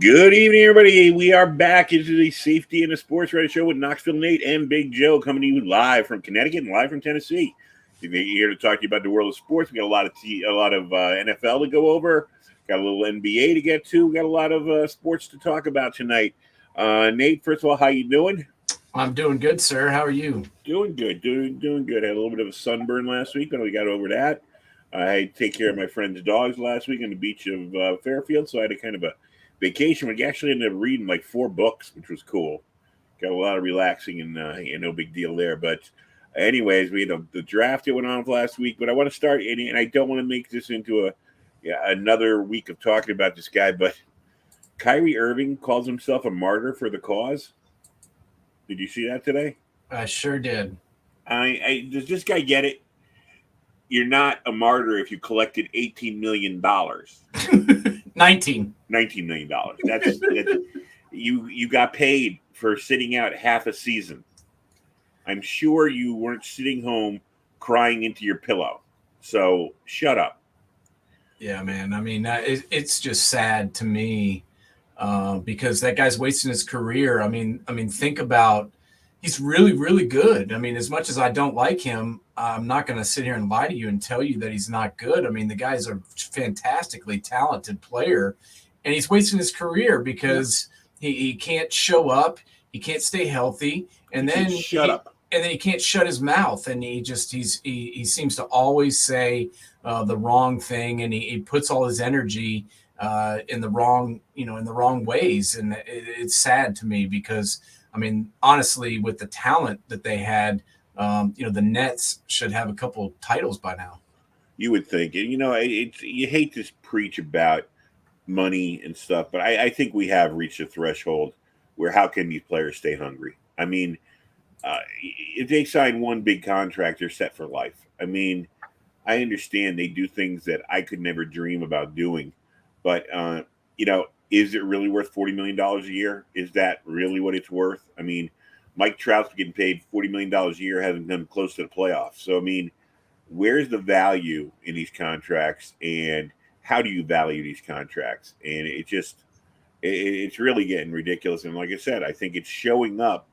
Good evening, everybody. We are back into the Safety and the Sportswriter show with Knoxville Nate and Big Joe coming to you live from Connecticut and live from Tennessee. We're here to talk to you about the world of sports. We got a lot of NFL to go over. Got a little NBA to get to. We got a lot of sports to talk about tonight. Nate, first of all, how you doing? I'm doing good, sir. How are you? Doing good. Doing good. I had a little bit of a sunburn last week, but we got over that. I had to take care of my friend's dogs last week on the beach of Fairfield, so I had a kind of a vacation. We actually ended up reading like 4 books, which was cool. Got a lot of relaxing and no big deal there. But anyways, we had the draft that went on last week. But I want to start, and I don't want to make this into another week of talking about this guy. But Kyrie Irving calls himself a martyr for the cause. Did you see that today? I sure did. Does this guy get it? You're not a martyr if you collected $18 million. 19. $19 million. That's you got paid for sitting out half a season. I'm sure you weren't sitting home crying into your pillow. So shut up. Yeah, man. I mean, it's just sad to me because that guy's wasting his career. I mean, think about he's really, really good. I mean, as much as I don't like him, I'm not going to sit here and lie to you and tell you that he's not good. I mean, the guy's a fantastically talented player, and he's wasting his career because he can't show up, he can't stay healthy, and then shut up. And then he can't shut his mouth, and he seems to always say the wrong thing, and he puts all his energy in the wrong ways, and it's sad to me because I mean, honestly, with the talent that they had, the Nets should have a couple titles by now. You would think, and you hate to preach about money and stuff, but I think we have reached a threshold where how can these players stay hungry? I mean, if they sign one big contract, they're set for life. I mean, I understand they do things that I could never dream about doing, but is it really worth $40 million a year? Is that really what it's worth? I mean, Mike Trout's getting paid $40 million a year, hasn't come close to the playoffs. So, I mean, where's the value in these contracts, and how do you value these contracts? And it's really getting ridiculous. And like I said, I think it's showing up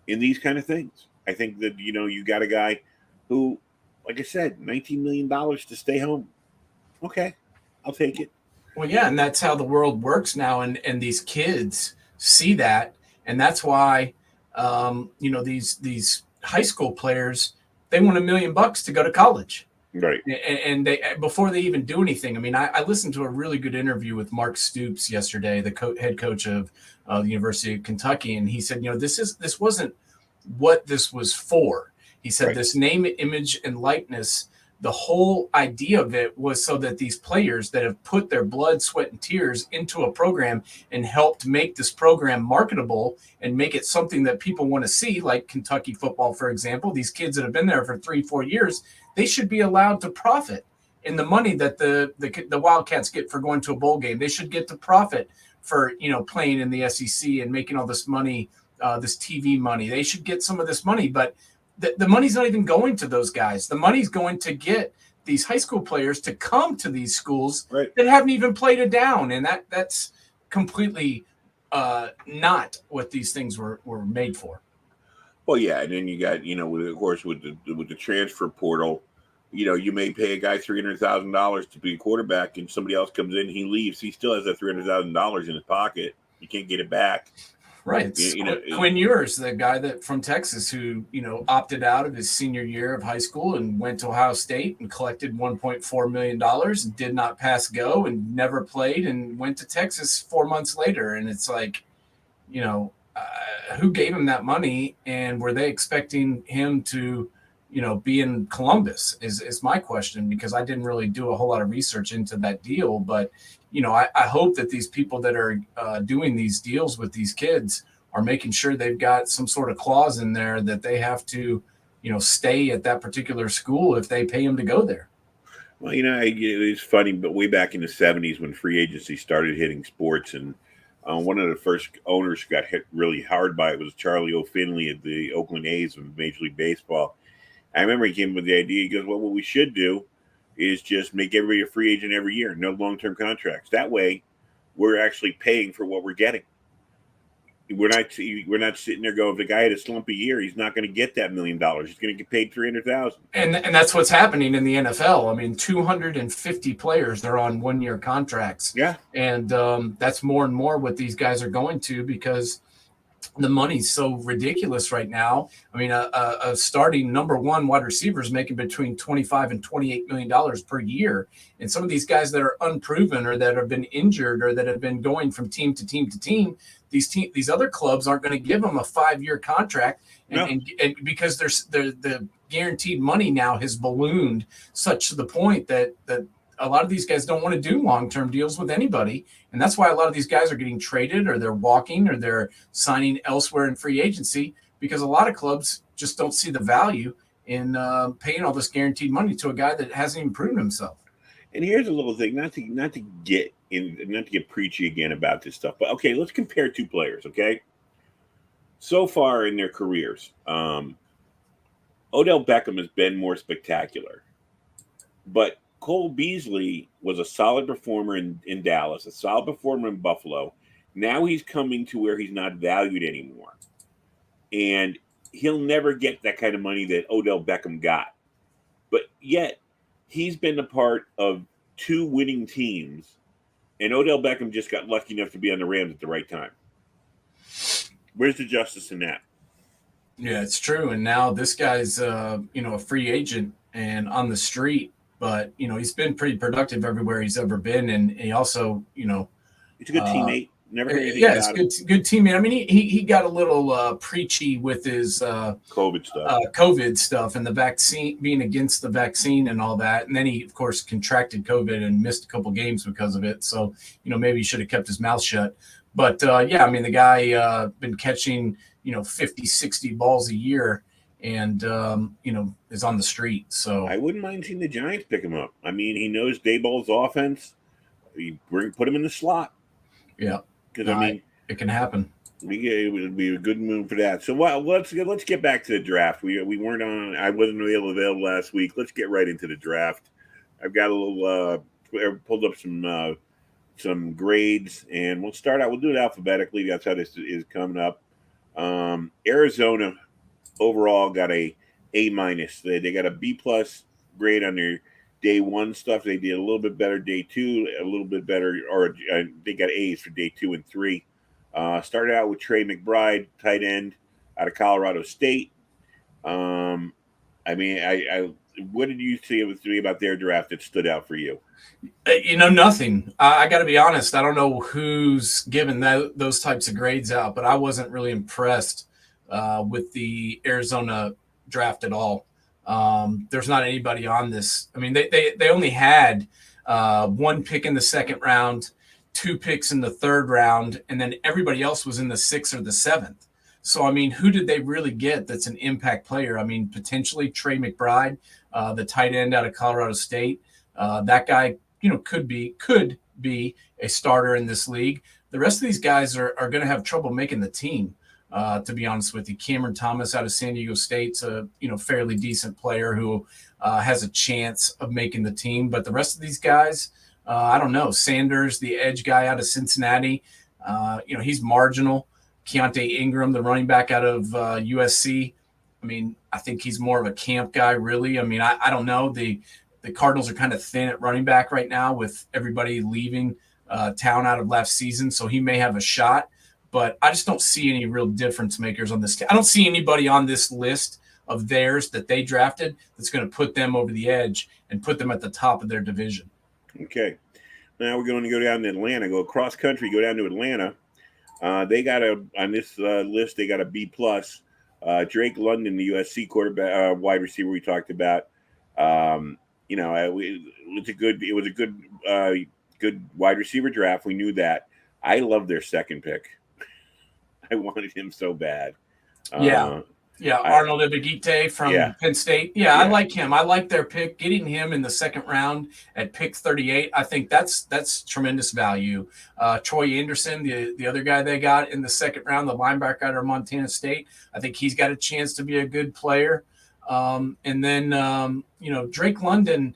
in these kind of things. I think that, you got a guy who, like I said, $19 million to stay home. Okay, I'll take it. Well, yeah, and that's how the world works now, and these kids see that, and that's why, these high school players, they want $1 million to go to college, right? And they before they even do anything. I mean, I listened to a really good interview with Mark Stoops yesterday, the head coach of the University of Kentucky, and he said, this wasn't what this was for. He said, right. This name, image, and likeness. The whole idea of it was so that these players that have put their blood, sweat, and tears into a program and helped make this program marketable and make it something that people want to see, like Kentucky football, for example. These kids that have been there for 3-4 years, they should be allowed to profit in the money that the Wildcats get for going to a bowl game. They should get to profit for playing in the SEC and making all this money, this TV money. They should get some of this money, but the money's not even going to those guys. The money's going to get these high school players to come to these schools right. that haven't even played it down. And that's completely not what these things were made for. Well, yeah. And then you got, with the transfer portal, you may pay a guy $300,000 to be a quarterback, and somebody else comes in, he leaves. He still has that $300,000 in his pocket. You can't get it back. Right. Quinn Ewers, the guy from Texas who, opted out of his senior year of high school and went to Ohio State and collected $1.4 million and did not pass go and never played and went to Texas 4 months later. And it's like, who gave him that money, and were they expecting him to, be in Columbus is my question, because I didn't really do a whole lot of research into that deal. But I hope that these people that are doing these deals with these kids are making sure they've got some sort of clause in there that they have to, stay at that particular school if they pay them to go there. Well, it's funny, but way back in the 70s when free agency started hitting sports, and one of the first owners who got hit really hard by it was Charlie O'Finley of the Oakland A's of Major League Baseball. I remember he came with the idea. He goes, well, what we should do is just make everybody a free agent every year, no long-term contracts. That way, we're actually paying for what we're getting. We're not sitting there going, if the guy had a slumpy year, he's not going to get that $1 million. He's going to get paid $300,000. And that's what's happening in the NFL. I mean, 250 players, they're on 1-year contracts. Yeah. And that's more and more what these guys are going to, because the money's so ridiculous right now. I mean, a starting number one wide receiver is making between $25 and $28 million per year. And some of these guys that are unproven or that have been injured or that have been going from team to team to team, these other clubs aren't going to give them a 5-year contract. And because the guaranteed money now has ballooned such to the point that a lot of these guys don't want to do long-term deals with anybody. And that's why a lot of these guys are getting traded, or they're walking, or they're signing elsewhere in free agency, because a lot of clubs just don't see the value in paying all this guaranteed money to a guy that hasn't even proven himself. And here's a little thing, not to get preachy again about this stuff, but okay, let's compare two players, okay? So far in their careers, Odell Beckham has been more spectacular, but Cole Beasley was a solid performer in Dallas, a solid performer in Buffalo. Now he's coming to where he's not valued anymore. And he'll never get that kind of money that Odell Beckham got. But yet, he's been a part of 2 winning teams, and Odell Beckham just got lucky enough to be on the Rams at the right time. Where's the justice in that? Yeah, it's true. And now this guy's, a free agent and on the street. But, he's been pretty productive everywhere he's ever been. And he also, he's a good teammate. Never heard anything about him. Good teammate. I mean, he got a little preachy with his COVID stuff and the vaccine, being against the vaccine and all that. And then he, of course, contracted COVID and missed a couple games because of it. So, maybe he should have kept his mouth shut. But, the guy been catching, 50, 60 balls a year. And is on the street. So I wouldn't mind seeing the Giants pick him up. I mean, he knows Daboll's offense. Put him in the slot. Yeah, because it can happen. It would be a good move for that. So let's get back to the draft. We weren't on. I wasn't available last week. Let's get right into the draft. I've got a little pulled up some grades, and we'll start out. We'll do it alphabetically. That's how this is coming up. Arizona overall got a minus. They got a B+ grade on their day 1 stuff. They did a little bit better day 2, a little bit better, or they got A's for day 2 and 3. Started out with Trey McBride, tight end out of Colorado State. I what did you see about their draft that stood out for you? Nothing. I got to be honest. I don't know who's given those types of grades out, but I wasn't really impressed with the Arizona draft at all. There's not anybody on this. I mean, they only had 1 pick in the 2nd round, 2 picks in the 3rd round, and then everybody else was in the 6th or the 7th. So, I mean, who did they really get that's an impact player? I mean, potentially Trey McBride, the tight end out of Colorado State. That guy, could be a starter in this league. The rest of these guys are going to have trouble making the team. To be honest with you, Cameron Thomas out of San Diego State's a fairly decent player who has a chance of making the team. But the rest of these guys, I don't know. Sanders, the edge guy out of Cincinnati, he's marginal. Keontae Ingram, the running back out of USC. I mean, I think he's more of a camp guy, really. I mean, I don't know. The Cardinals are kind of thin at running back right now with everybody leaving town out of last season, so he may have a shot. But I just don't see any real difference makers on this. I don't see anybody on this list of theirs that they drafted that's going to put them over the edge and put them at the top of their division. Okay. Now we're going to go down to Atlanta, go across country, go down to Atlanta. They got on this list, they got a B+. Drake London, the USC quarterback, wide receiver we talked about. It was a good wide receiver draft. We knew that. I love their 2nd pick. I wanted him so bad. Arnold Ebigite from Penn State. Yeah, I like him. I like their pick. Getting him in the 2nd round at pick 38, I think that's tremendous value. Troy Anderson, the other guy they got in the 2nd round, the linebacker out of Montana State, I think he's got a chance to be a good player. And then Drake London,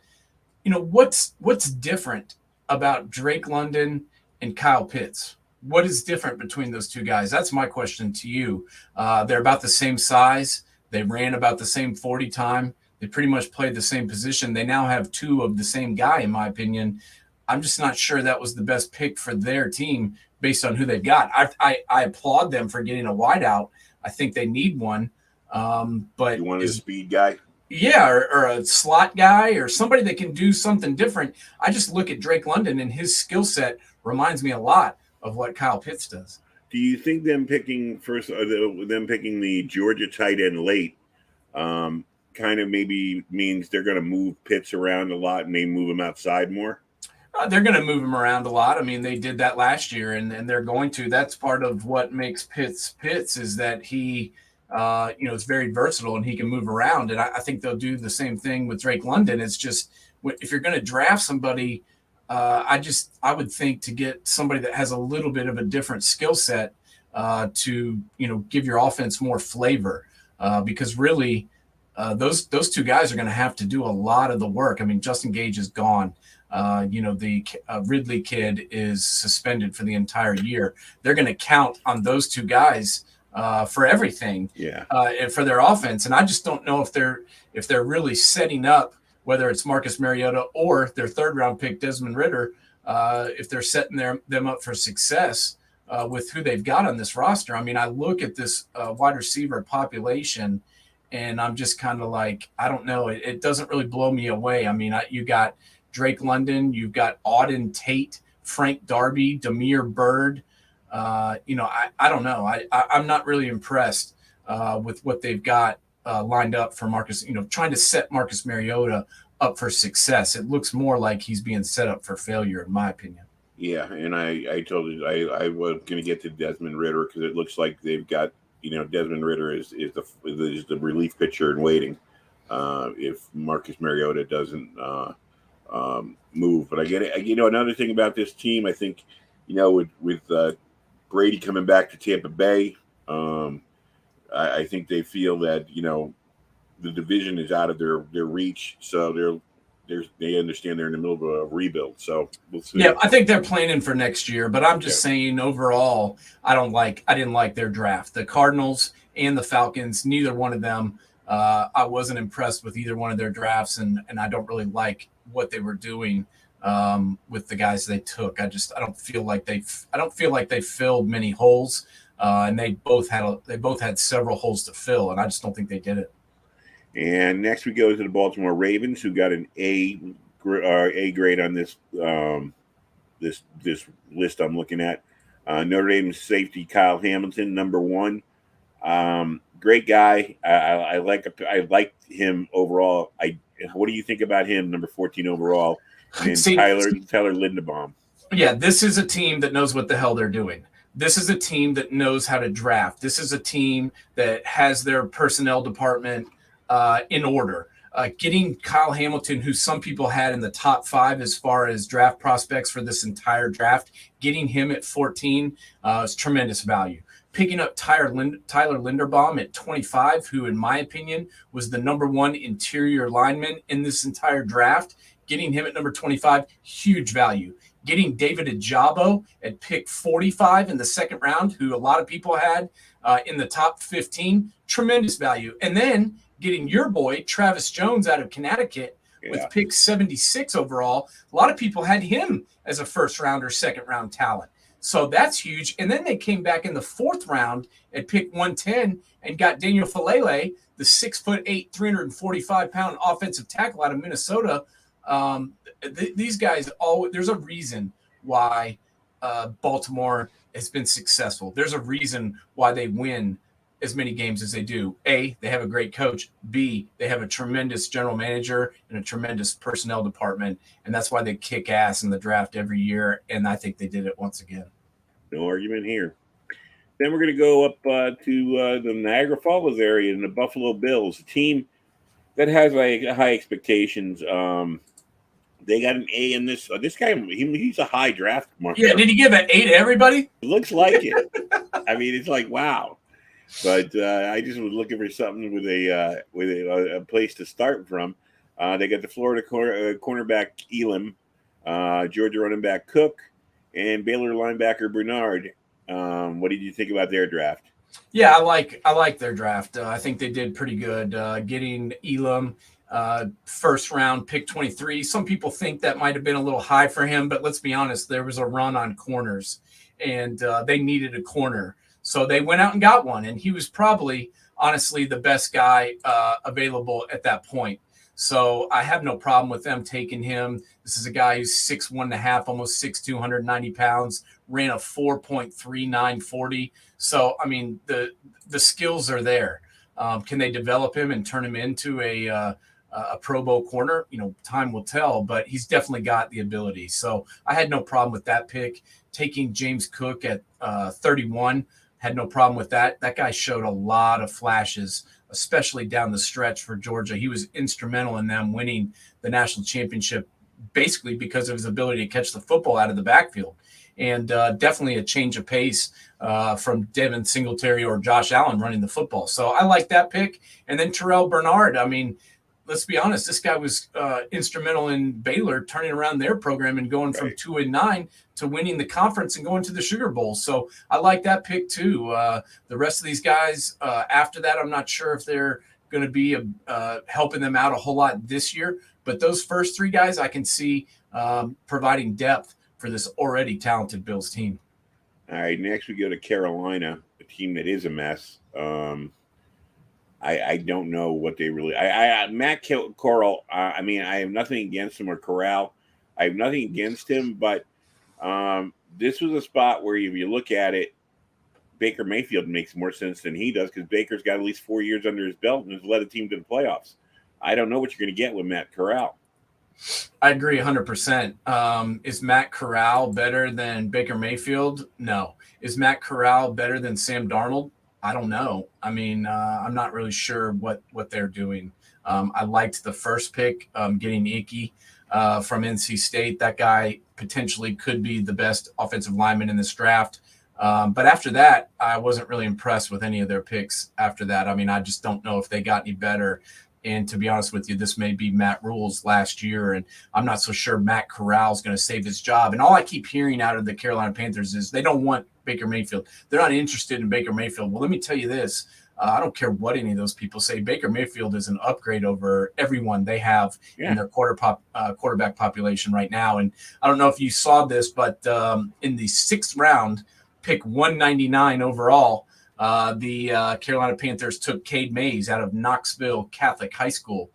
what's different about Drake London and Kyle Pitts. What is different between those two guys? That's my question to you. They're about the same size. They ran about the same 40 time. They pretty much played the same position. They now have two of the same guy, in my opinion. I'm just not sure that was the best pick for their team based on who they've got. I applaud them for getting a wideout. I think they need one. But you want a speed guy? Yeah, or a slot guy or somebody that can do something different. I just look at Drake London, and his skill set reminds me a lot of what Kyle Pitts does. Do you think them picking the Georgia tight end late kind of maybe means they're going to move Pitts around a lot and they move him outside more? They're going to move him around a lot. I mean, they did that last year, and they're going to. That's part of what makes Pitts is that he is very versatile and he can move around. And I think they'll do the same thing with Drake London. It's just if you're going to draft somebody, I would think to get somebody that has a little bit of a different skill set to give your offense more flavor because really those two guys are going to have to do a lot of the work. I mean, Justin Gage is gone. The Ridley kid is suspended for the entire year. They're going to count on those two guys for everything, and for their offense. And I just don't know if they're really setting up, whether it's Marcus Mariota or their third round pick Desmond Ridder, if they're setting them up for success with who they've got on this roster. I mean, I look at this wide receiver population, and I'm just kind of like, I don't know. It doesn't really blow me away. I mean, you got Drake London, you've got Auden Tate, Frank Darby, Damiere Byrd. I don't know. I'm not really impressed with what they've got lined up for Marcus, trying to set Marcus Mariota up for success. It looks more like he's being set up for failure, in my opinion. Yeah, and I told you I was going to get to Desmond Ridder because it looks like they've got, Desmond Ridder is the relief pitcher in waiting if Marcus Mariota doesn't move. But I get it. Another thing about this team, I think, with Brady coming back to Tampa Bay, I think they feel that the division is out of their reach, so they understand they're in the middle of a rebuild. So we'll see. Yeah, I think they're planning for next year, but I'm just saying overall, I didn't like their draft. The Cardinals and the Falcons, neither one of them. I wasn't impressed with either one of their drafts, and I don't really like what they were doing with the guys they took. I don't feel like they filled many holes, and they both had several holes to fill, and I just don't think they did it. And next we go to the Baltimore Ravens, who got an A grade on this this list I'm looking at. Notre Dame safety Kyle Hamilton, number 1. Great guy. I like him overall. What do you think about him, number 14 overall? And Tyler Linderbaum. Yeah, this is a team that knows what the hell they're doing. This is a team that knows how to draft. This is a team that has their personnel department in order. Getting Kyle Hamilton, who some people had in the top 5 as far as draft prospects for this entire draft, getting him at 14 is tremendous value. Picking up Tyler Linderbaum at 25, who in my opinion was the number 1 interior lineman in this entire draft, getting him at number 25, huge value. Getting David Ojabo at pick 45 in the second round, who a lot of people had in the top 15, tremendous value. And then getting your boy, Travis Jones, out of Connecticut with pick 76 overall. A lot of people had him as a first round or second round talent. So that's huge. And then they came back in the 4th round at pick 110 and got Daniel Falele, the 6'8", 345-pound offensive tackle out of Minnesota. These guys, there's a reason why Baltimore has been successful. There's a reason why they win as many games as they do. A, they have a great coach. B, they have a tremendous general manager and a tremendous personnel department, and that's why they kick ass in the draft every year, and I think they did it once again. No argument here. Then we're going to go up to the Niagara Falls area and the Buffalo Bills, a team that has high expectations. They got an A in this. This guy, he's a high draft marker. Yeah, did he give an A to everybody? It looks like it. I mean, it's like, wow. But I just was looking for something with a place to start from. They got the Florida cornerback Elam, Georgia running back Cook, and Baylor linebacker Bernard. What did you think about their draft? Yeah, I like their draft. I think they did pretty good. Getting Elam, first round pick 23. Some people think that might have been a little high for him, but let's be honest, there was a run on corners, and they needed a corner, so they went out and got one, and he was probably honestly the best guy available at that point. So I have no problem with them taking him. This is a guy who's 6'1.5", almost 6'2", 190 pounds, ran a 4.3940. So, I mean, the skills are there. Can they develop him and turn him into a Pro Bowl corner? You know, time will tell, but he's definitely got the ability. So I had no problem with that pick. Taking James Cook at 31, had no problem with that. That guy showed a lot of flashes, especially down the stretch for Georgia. He was instrumental in them winning the national championship basically because of his ability to catch the football out of the backfield. And definitely a change of pace from Devin Singletary or Josh Allen running the football. So I like that pick. And then Terrell Bernard, I mean, let's be honest, this guy was instrumental in Baylor turning around their program and going from 2-9 to winning the conference and going to the Sugar Bowl. So I like that pick too. The rest of these guys after that, I'm not sure if they're going to be helping them out a whole lot this year. But those first three guys I can see providing depth for this already talented Bills team. All right, next we go to Carolina, a team that is a mess. I don't know what they really. Matt Corral. I mean, I have nothing against him or Corral. I have nothing against him, but this was a spot where if you look at it, Baker Mayfield makes more sense than he does because Baker's got at least 4 years under his belt and has led a team to the playoffs. I don't know what you're going to get with Matt Corral. I agree 100%. Is Matt Corral better than Baker Mayfield? No. Is Matt Corral better than Sam Darnold? I don't know. I mean, I'm not really sure what they're doing. I liked the first pick, getting Icky from NC State. That guy potentially could be the best offensive lineman in this draft. But after that, I wasn't really impressed with any of their picks after that. I mean, I just don't know if they got any better. And to be honest with you, this may be Matt Rule's last year, and I'm not so sure Matt Corral is going to save his job. And all I keep hearing out of the Carolina Panthers is they don't want Baker Mayfield. They're not interested in Baker Mayfield. Well, let me tell you this. I don't care what any of those people say. Baker Mayfield is an upgrade over everyone they have in their quarterback population right now. And I don't know if you saw this, but in the 6th round, pick 199 overall, the Carolina Panthers took Cade Mays out of Knoxville Catholic High School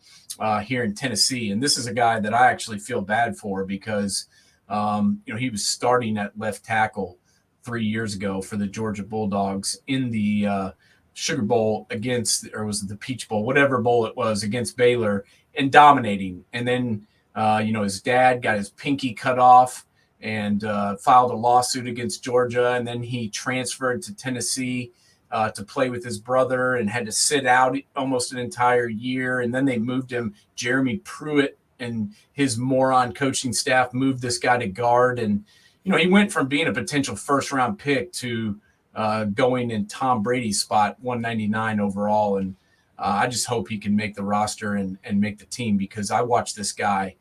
here in Tennessee. And this is a guy that I actually feel bad for because, he was starting at left tackle 3 years ago for the Georgia Bulldogs in the Sugar Bowl against, or was it the Peach Bowl, whatever bowl it was, against Baylor and dominating. And then, his dad got his pinky cut off and filed a lawsuit against Georgia. And then he transferred to Tennessee to play with his brother and had to sit out almost an entire year. And then they moved him. Jeremy Pruitt and his moron coaching staff moved this guy to guard. And, he went from being a potential first-round pick to going in Tom Brady's spot, 199 overall. And I just hope he can make the roster and make the team because I watched this guy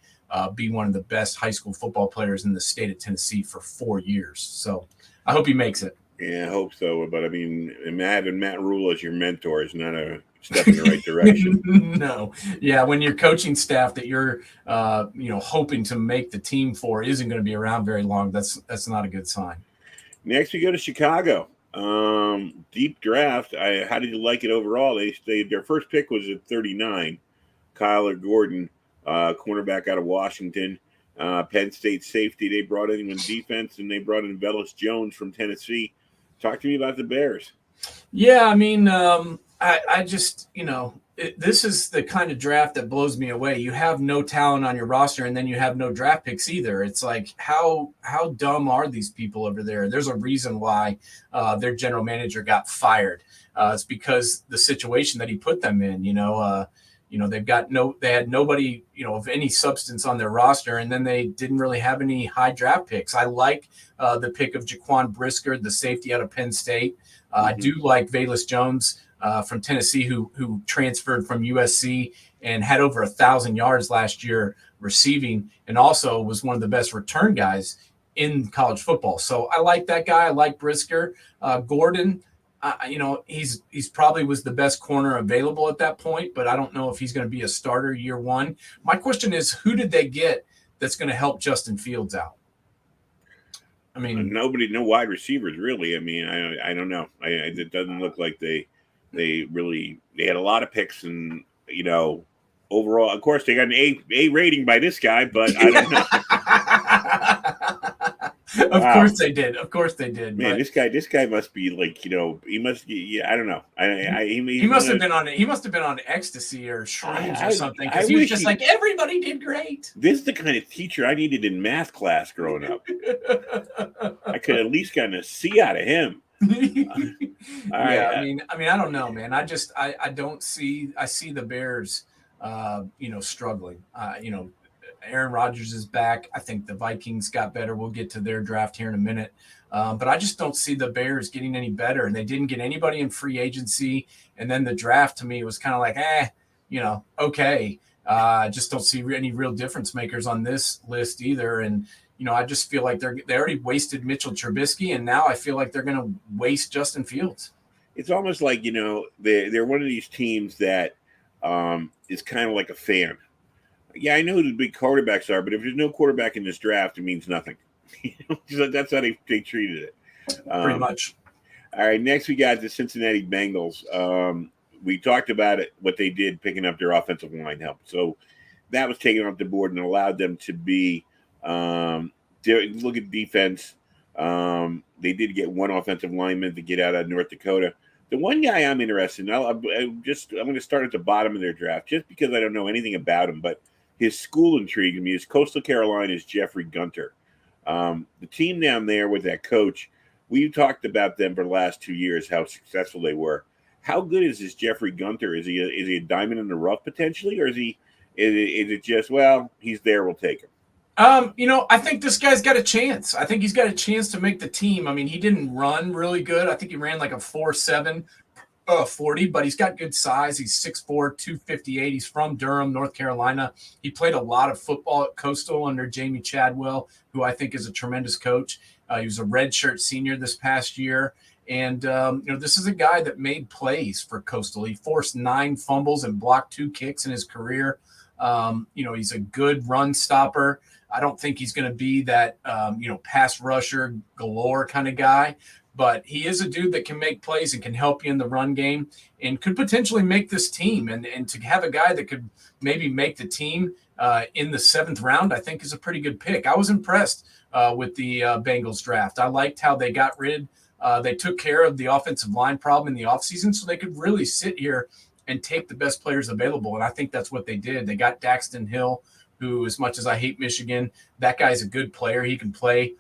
be one of the best high school football players in the state of Tennessee for 4 years. So I hope he makes it. Yeah, I hope so. But I mean, having Matt Rule as your mentor is not a step in the right direction. No. Yeah, when your coaching staff that you're hoping to make the team for isn't going to be around very long, that's not a good sign. Next we go to Chicago. Deep draft. How did you like it overall? Their first pick was at 39. Kyler Gordon, cornerback out of Washington. Penn State safety. They brought in defense, and they brought in Velus Jones from Tennessee. Talk to me about the Bears. Yeah, I mean, I just, this is the kind of draft that blows me away. You have no talent on your roster, and then you have no draft picks either. It's like, how dumb are these people over there? There's a reason why their general manager got fired. It's because the situation that he put them in. They had nobody, of any substance on their roster, and then they didn't really have any high draft picks. I like the pick of Jaquan Brisker, the safety out of Penn State. I do like Velus Jones from Tennessee, who transferred from USC and had over 1,000 yards last year receiving, and also was one of the best return guys in college football. So I like that guy. I like Brisker. Gordon, he's probably was the best corner available at that point, but I don't know if he's going to be a starter year one. My question is, who did they get that's going to help Justin Fields out? I mean, no wide receivers really. I mean, I don't know. It doesn't look like they had a lot of picks, and overall, of course, they got an A rating by this guy, but I don't know. Of course they did. Of course they did. Man, this guy must be like, he must. Yeah, I don't know. He must have been on. He must have been on ecstasy or shrooms or something, because he was just like, everybody did great. This is the kind of teacher I needed in math class growing up. I could at least gotten a C out of him. Yeah, I mean, I don't know, man. I don't see. I see the Bears, struggling. Aaron Rodgers is back. I think the Vikings got better. We'll get to their draft here in a minute. But I just don't see the Bears getting any better. And they didn't get anybody in free agency. And then the draft, to me, was kind of like, okay. I just don't see any real difference makers on this list either. And, I just feel like they already wasted Mitchell Trubisky, and now I feel like they're going to waste Justin Fields. It's almost like, they're one of these teams that is kind of like a fan. Yeah, I know who the big quarterbacks are, but if there's no quarterback in this draft, it means nothing. That's how they treated it. Pretty much. All right, next we got the Cincinnati Bengals. We talked about it, what they did picking up their offensive line help. So that was taken off the board and allowed them to be look at defense. They did get one offensive lineman to get out of North Dakota. The one guy I'm interested in, I'm going to start at the bottom of their draft just because I don't know anything about him, but his school intrigued me. His Coastal Carolina's Jeffrey Gunter. The team down there with that coach, we've talked about them for the last 2 years, how successful they were. How good is this Jeffrey Gunter? Is he a diamond in the rough potentially, or is it just, well, he's there, we'll take him? I think this guy's got a chance. I think he's got a chance to make the team. I mean, he didn't run really good. I think he ran like a 4.7 40, but he's got good size. He's 6'4", 258. He's from Durham, North Carolina. He played a lot of football at Coastal under Jamie Chadwell, who I think is a tremendous coach. He was a redshirt senior this past year. And, this is a guy that made plays for Coastal. He forced 9 fumbles and blocked 2 kicks in his career. He's a good run stopper. I don't think he's going to be that, pass rusher galore kind of guy. But he is a dude that can make plays and can help you in the run game and could potentially make this team. And to have a guy that could maybe make the team in the 7th round, I think is a pretty good pick. I was impressed with the Bengals draft. I liked how they got rid. They took care of the offensive line problem in the offseason so they could really sit here and take the best players available. And I think that's what they did. They got Daxton Hill, who, as much as I hate Michigan, that guy's a good player. He can play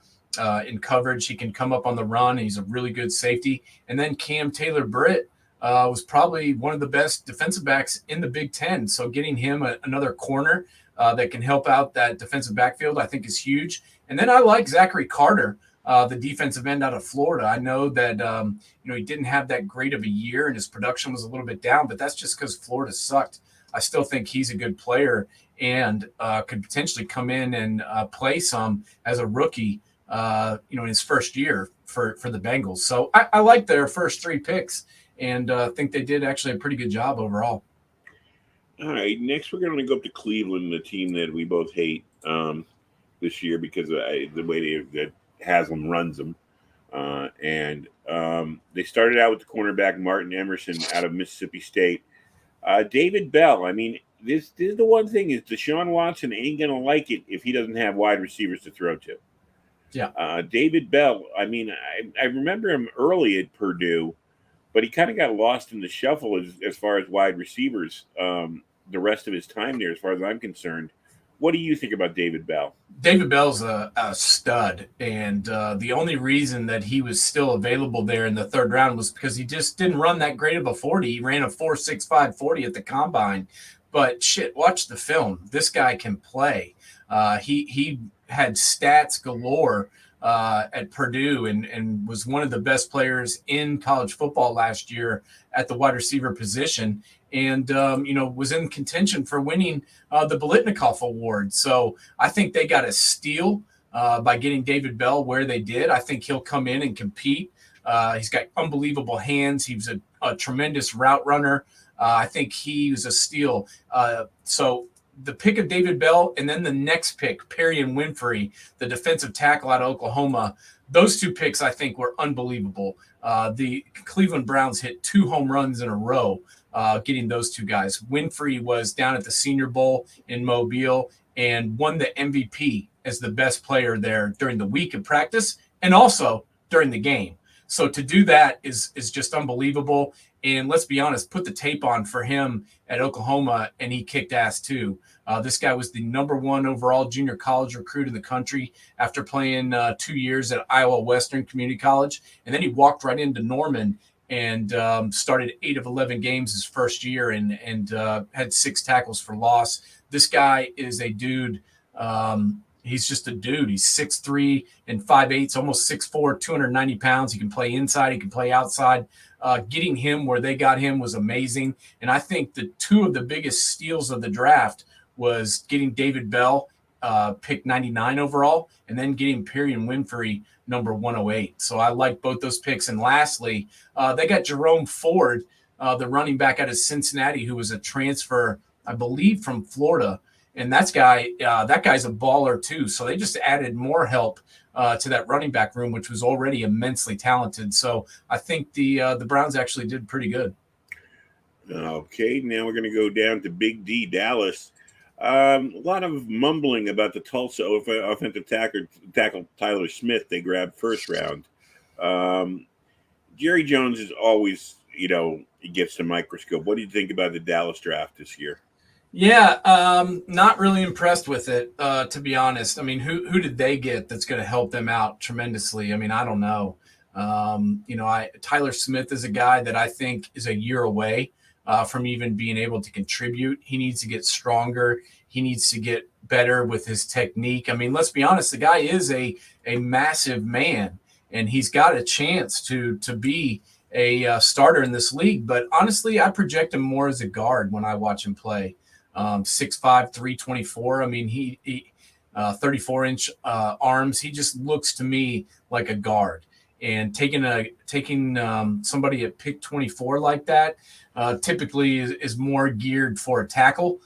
in coverage. He can come up on the run. He's a really good safety. And then Cam Taylor-Britt was probably one of the best defensive backs in the Big Ten. So getting him another corner that can help out that defensive backfield, I think is huge. And then I like Zachary Carter, the defensive end out of Florida. I know that, he didn't have that great of a year and his production was a little bit down, but that's just because Florida sucked. I still think he's a good player and could potentially come in and play some as a rookie, in his first year for the Bengals. So I like their first 3 picks and think they did actually a pretty good job overall. All right, next we're going to go up to Cleveland, the team that we both hate this year because the way that Haslam runs them. They started out with the cornerback Martin Emerson out of Mississippi State. David Bell, I mean, this is the one thing is Deshaun Watson ain't going to like it if he doesn't have wide receivers to throw to. Yeah. David Bell, I mean, I remember him early at Purdue, but he kind of got lost in the shuffle as far as wide receivers the rest of his time there, as far as I'm concerned. What do you think about David Bell? David Bell's a stud, and the only reason that he was still available there in the 3rd round was because he just didn't run that great of a 40. He ran a 4.65 40 at the combine. But watch the film. This guy can play. He had stats galore at Purdue and was one of the best players in college football last year at the wide receiver position. And, was in contention for winning the Biletnikoff Award. So I think they got a steal by getting David Bell where they did. I think he'll come in and compete. He's got unbelievable hands. He was a tremendous route runner. I think he was a steal. So the pick of David Bell and then the next pick, Perry and Winfrey, the defensive tackle out of Oklahoma, those two picks I think were unbelievable. The Cleveland Browns hit 2 home runs in a row getting those two guys. Winfrey was down at the Senior Bowl in Mobile and won the MVP as the best player there during the week of practice and also during the game. So to do that is just unbelievable. And let's be honest, put the tape on for him at Oklahoma, and he kicked ass too. This guy was the #1 overall junior college recruit in the country after playing 2 years at Iowa Western Community College. And then he walked right into Norman and started 8 of 11 games his first year and had 6 tackles for loss. This guy is a dude. He's just a dude. He's 6'3" and 5'8", almost 6'4", 290 pounds. He can play inside. He can play outside. Getting him where they got him was amazing. And I think the 2 of the biggest steals of the draft was getting David Bell, pick 99 overall, and then getting Perry and Winfrey, number 108. So I like both those picks. And lastly, they got Jerome Ford, the running back out of Cincinnati, who was a transfer, I believe, from Florida. And that guy's a baller too. So they just added more help to that running back room, which was already immensely talented. So I think the Browns actually did pretty good. Okay, now we're going to go down to Big D, Dallas. A lot of mumbling about the Tulsa offensive tackle Tyler Smith. They grabbed first round. Jerry Jones is always, he gets the microscope. What do you think about the Dallas draft this year? Yeah, not really impressed with it, to be honest. I mean, who did they get that's going to help them out tremendously? I mean, I don't know. Tyler Smith is a guy that I think is a year away from even being able to contribute. He needs to get stronger. He needs to get better with his technique. I mean, let's be honest. The guy is a massive man, and he's got a chance to be a starter in this league. But honestly, I project him more as a guard when I watch him play. 6'5", 324. I mean, he 34-inch arms. He just looks to me like a guard. And taking somebody at pick 24 like that typically is more geared for a tackle.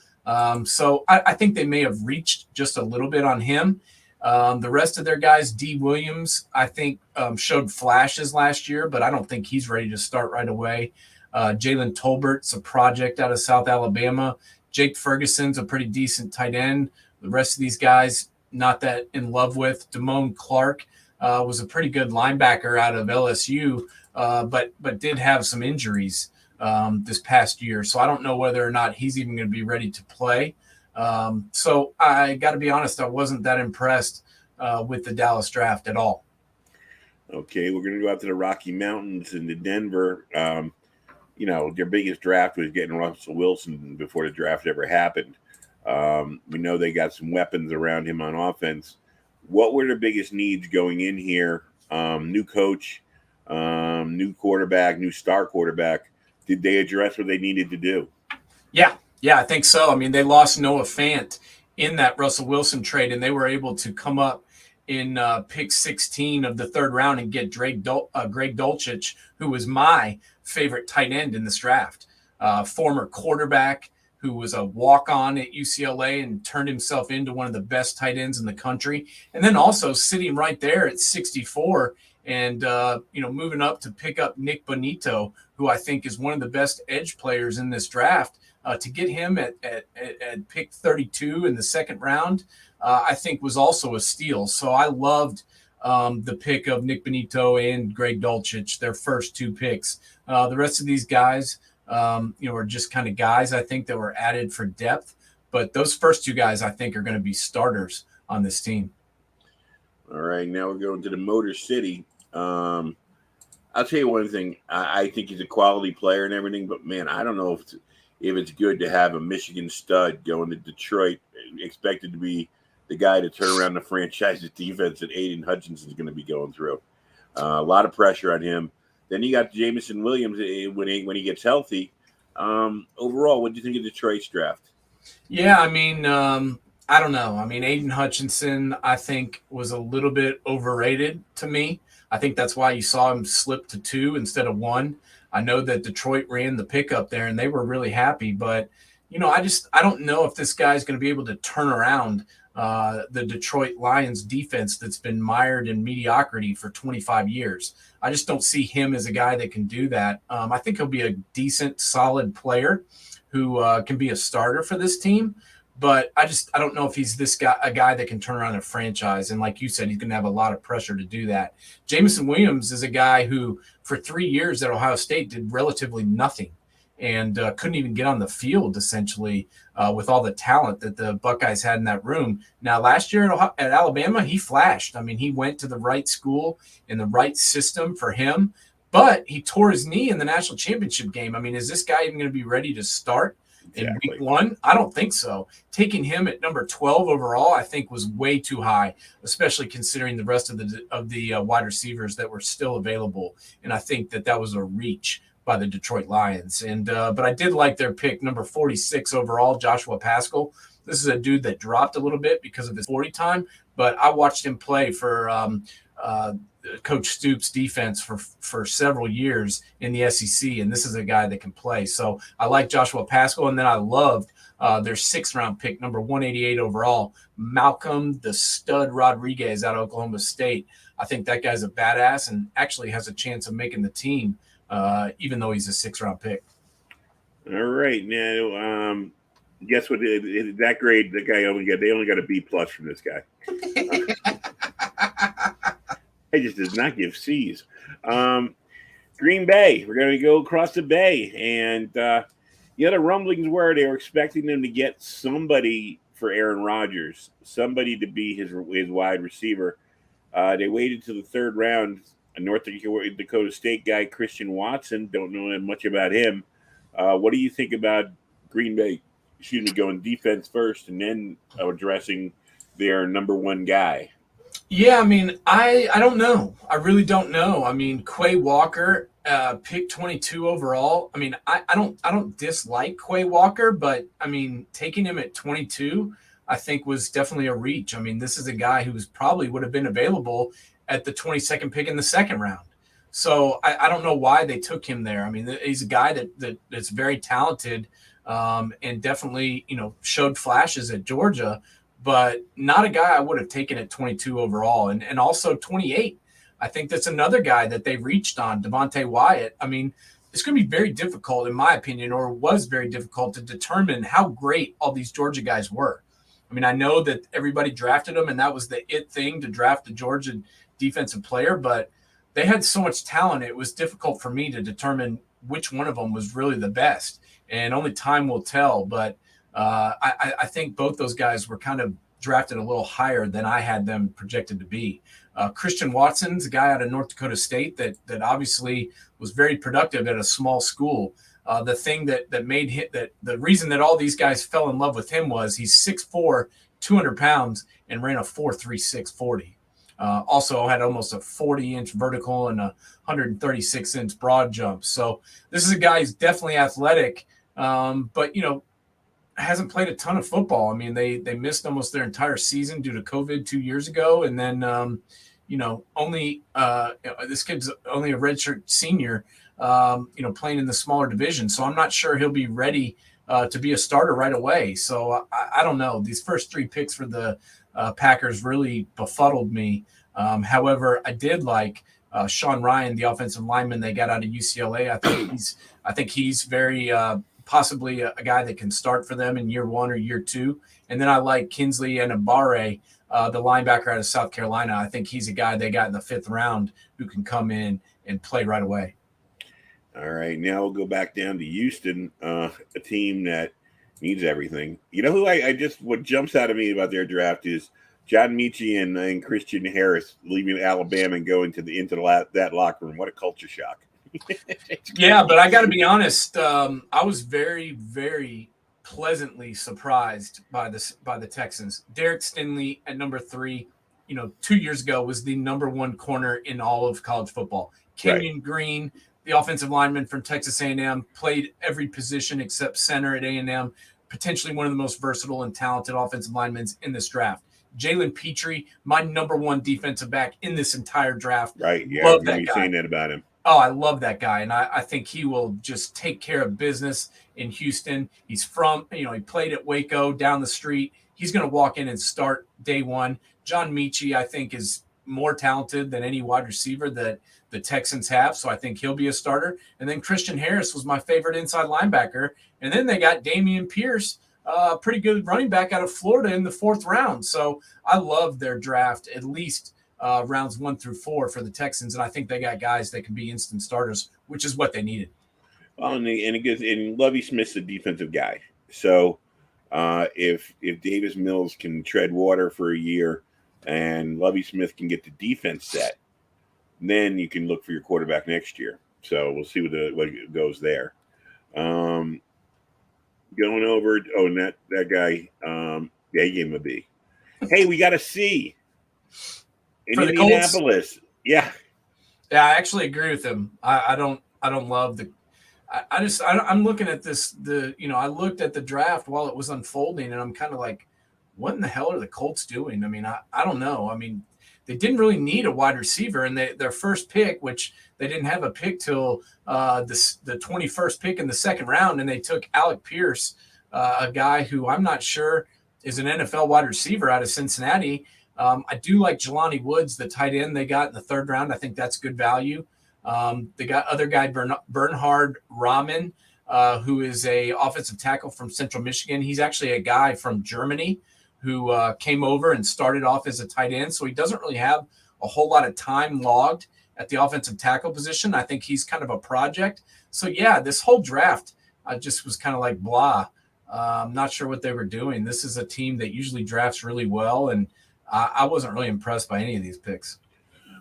So I think they may have reached just a little bit on him. The rest of their guys, D. Williams, I think showed flashes last year, but I don't think he's ready to start right away. Jalen Tolbert's a project out of South Alabama. Jake Ferguson's a pretty decent tight end. The rest of these guys, not that in love with. Damone Clark was a pretty good linebacker out of LSU, but did have some injuries this past year. So I don't know whether or not he's even going to be ready to play. So I got to be honest, I wasn't that impressed with the Dallas draft at all. Okay, we're going to go out to the Rocky Mountains and to Denver. Their biggest draft was getting Russell Wilson before the draft ever happened. We know they got some weapons around him on offense. What were their biggest needs going in here? New coach, new quarterback, new star quarterback. Did they address what they needed to do? Yeah, I think so. I mean, they lost Noah Fant in that Russell Wilson trade, and they were able to come up in pick 16 of the 3rd round and get Greg Dulcich, who was my favorite tight end in this draft. Former quarterback who was a walk-on at UCLA and turned himself into one of the best tight ends in the country. And then also sitting right there at 64 and, moving up to pick up Nick Bonito, who I think is one of the best edge players in this draft. To get him at pick 32 in the 2nd round, I think was also a steal. So I loved the pick of Nick Bonito and Greg Dulcich, their first 2 picks. The rest of these guys, are just kind of guys I think that were added for depth. But those first 2 guys I think are going to be starters on this team. All right, now we're going to the Motor City. I'll tell you one thing. I think he's a quality player and everything, but, man, I don't know if it's good to have a Michigan stud going to Detroit, expected to be the guy to turn around the franchise's defense that Aiden Hutchinson is going to be going through. A lot of pressure on him. Then you got Jameson Williams when he gets healthy. Overall, what do you think of Detroit's draft? Yeah, I mean, I don't know. I mean, Aiden Hutchinson, I think, was a little bit overrated to me. I think that's why you saw him slip to 2 instead of 1. I know that Detroit ran the pickup there and they were really happy, but I don't know if this guy's going to be able to turn around the Detroit Lions defense that's been mired in mediocrity for 25 years. I just don't see him as a guy that can do that. I think he'll be a decent, solid player who can be a starter for this team. But I don't know if he's a guy that can turn around a franchise. And like you said, he's going to have a lot of pressure to do that. Jameson Williams is a guy who, for 3 years at Ohio State, did relatively nothing and couldn't even get on the field, essentially, with all the talent that the Buckeyes had in that room. Now, last year at Alabama, he flashed. I mean, he went to the right school in the right system for him, but he tore his knee in the national championship game. I mean, is this guy even going to be ready to start in week 1? I don't think so. Taking him at number 12 overall, I think, was way too high, especially considering the rest of the wide receivers that were still available. And I think that was a reach by the Detroit Lions. And but I did like their pick, number 46 overall, Joshua Pascal. This is a dude that dropped a little bit because of his 40 time, but I watched him play for Coach Stoops' defense for several years in the SEC, and this is a guy that can play. So I like Joshua Pascal, and then I loved their 6th-round pick, number 188 overall, Malcolm the Stud Rodriguez out of Oklahoma State. I think that guy's a badass and actually has a chance of making the team, even though he's a 6th-round pick. All right, now guess what? That grade, the guy they only got a B+ from this guy. He just does not give C's. Green Bay, we're going to go across the bay. And the other rumblings were they were expecting them to get somebody for Aaron Rodgers, somebody to be his wide receiver. They waited to the 3rd round. A North Dakota State guy, Christian Watson, don't know much about him. What do you think about Green Bay, going defense first and then addressing their number 1 guy? Yeah, I mean, I don't know. I really don't know. I mean, Quay Walker, pick 22 overall. I mean, I don't dislike Quay Walker, but I mean, taking him at 22, I think was definitely a reach. I mean, this is a guy who probably would have been available at the 22nd pick in the 2nd round. So I don't know why they took him there. I mean, he's a guy that's very talented and definitely, showed flashes at Georgia, but not a guy I would have taken at 22 overall. And also 28. I think that's another guy that they reached on, Devontae Wyatt. I mean, it's going to be very difficult, in my opinion, or was very difficult to determine how great all these Georgia guys were. I mean, I know that everybody drafted them, and that was the it thing to draft a Georgia defensive player, but they had so much talent, it was difficult for me to determine which one of them was really the best. And only time will tell, but I think both those guys were kind of drafted a little higher than I had them projected to be. Christian Watson's a guy out of North Dakota State that obviously was very productive at a small school. The thing that made him, that the reason that all these guys fell in love with him was he's 6'4", 200 pounds, and ran a 4.36 40. Also had almost a 40-inch vertical and a 136-inch broad jump. So this is a guy who's definitely athletic, but hasn't played a ton of football. I mean, they missed almost their entire season due to COVID 2 years ago, and then only this kid's only a redshirt senior, playing in the smaller division. So I'm not sure he'll be ready to be a starter right away. So I don't know. These first 3 picks for the Packers really befuddled me. However, I did like Sean Ryan, the offensive lineman they got out of UCLA. I think he's very possibly a guy that can start for them in year 1 or year 2. And then I like Kinsley Anabare, the linebacker out of South Carolina. I think he's a guy they got in the 5th round who can come in and play right away. All right, now we'll go back down to Houston, a team that needs everything. You know who what jumps out at me about their draft is John Mechie and Christian Harris leaving Alabama and going into that locker room. What a culture shock. Yeah, but I got to be honest. I was very, very pleasantly surprised by the Texans. Derek Stingley at number 3, 2 years ago was the number 1 corner in all of college football. Kenyon Green, the offensive lineman from Texas A&M, played every position except center at A&M. potentially one of the most versatile and talented offensive linemen in this draft. Jalen Petrie, my number one defensive back in this entire draft. Right. Yeah. Love I'm that going to be guy. saying that about him. Oh, I love that guy. And I think he will just take care of business in Houston. He's from, he played at Waco down the street. He's going to walk in and start day one. John Mechie, I think, is more talented than any wide receiver that the Texans have. So I think he'll be a starter. And then Christian Harris was my favorite inside linebacker. And then they got Damian Pierce, pretty good running back out of Florida in the 4th round. So I love their draft, at least rounds 1 through 4 for the Texans. And I think they got guys that can be instant starters, which is what they needed. Well, and Lovie Smith's a defensive guy. So if Davis Mills can tread water for a year and Lovie Smith can get the defense set, then you can look for your quarterback next year. So we'll see what goes there. Going over, and that guy, yeah, he gave him a B. Hey, we got a C in Indianapolis. Yeah, I actually agree with him. I don't love the. I'm looking at this. I looked at the draft while it was unfolding, and I'm kind of like, what in the hell are the Colts doing? I mean, I don't know. I mean, they didn't really need a wide receiver, and their first pick, which they didn't have a pick till the 21st pick in the 2nd round, and they took Alec Pierce, a guy who I'm not sure is an NFL wide receiver out of Cincinnati. I do like Jelani Woods, the tight end they got in the 3rd round. I think that's good value. They got other guy Bernhard Rahman, who is a offensive tackle from Central Michigan. He's actually a guy from Germany who came over and started off as a tight end. So he doesn't really have a whole lot of time logged at the offensive tackle position. I think he's kind of a project. So yeah, this whole draft, I just was kind of like blah. I'm not sure what they were doing. This is a team that usually drafts really well, and I wasn't really impressed by any of these picks.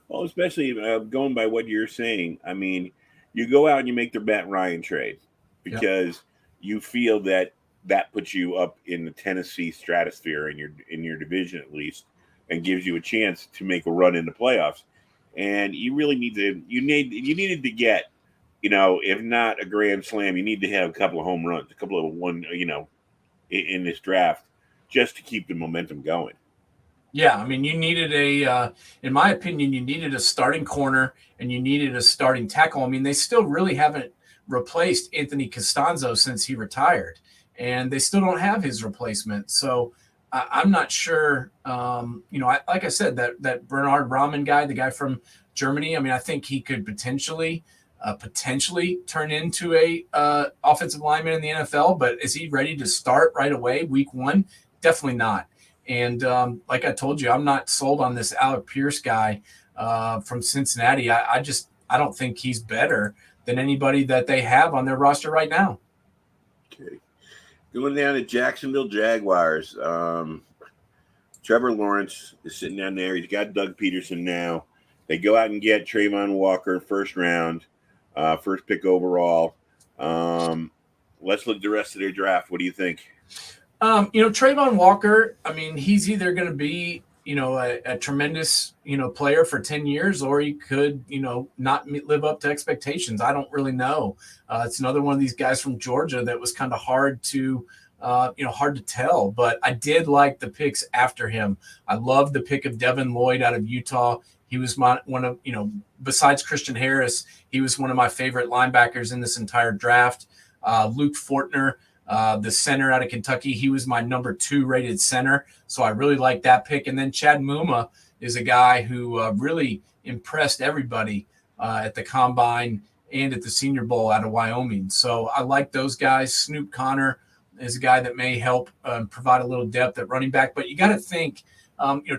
Well, especially going by what you're saying. I mean, you go out and you make the Matt Ryan trade because you feel that puts you up in the Tennessee stratosphere in your division at least, and gives you a chance to make a run in the playoffs. And you really needed to get, if not a grand slam, you need to have a couple of home runs, a couple of one, in this draft, just to keep the momentum going. Yeah, I mean, you needed in my opinion, you needed a starting corner and you needed a starting tackle. I mean, they still really haven't replaced Anthony Costanzo since he retired, and they still don't have his replacement. So I'm not sure. Like I said, that Bernhard Rahman guy, the guy from Germany. I mean, I think he could potentially turn into a offensive lineman in the NFL. But is he ready to start right away, week 1? Definitely not. And like I told you, I'm not sold on this Alec Pierce guy from Cincinnati. I don't think he's better than anybody that they have on their roster right now. Okay. Going down to Jacksonville Jaguars. Trevor Lawrence is sitting down there. He's got Doug Peterson now. They go out and get Trayvon Walker, 1st round, 1st pick overall. Let's look at the rest of their draft. What do you think? Trayvon Walker, I mean, he's either going to be, a tremendous, player for 10 years, or he could, not live up to expectations. I don't really know. It's another one of these guys from Georgia that was kind of hard to tell, but I did like the picks after him. I loved the pick of Devin Lloyd out of Utah. He was one of, besides Christian Harris, he was one of my favorite linebackers in this entire draft. Luke Fortner, the center out of Kentucky, he was my number 2 rated center. So I really like that pick. And then Chad Muma is a guy who really impressed everybody at the Combine and at the Senior Bowl out of Wyoming. So I like those guys. Snoop Connor is a guy that may help provide a little depth at running back. But you got to think,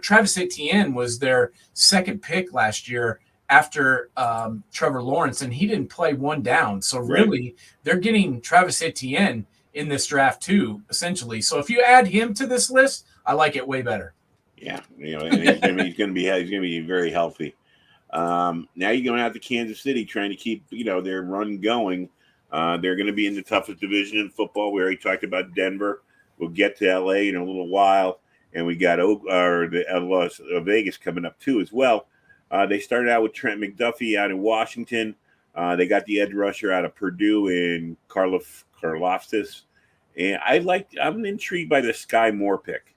Travis Etienne was their 2nd pick last year after Trevor Lawrence, and he didn't play one down. So really, they're getting Travis Etienne in this draft too, essentially. So if you add him to this list, I like it way better. Yeah, and he's going to be very healthy. Now you're going out to Kansas City, trying to keep their run going. They're going to be in the toughest division in football. We already talked about Denver. We'll get to LA in a little while, and we got Las Vegas coming up too as well. They started out with Trent McDuffie out in Washington. They got the edge rusher out of Purdue in Karlaftis, And I'm intrigued by the Sky Moore pick.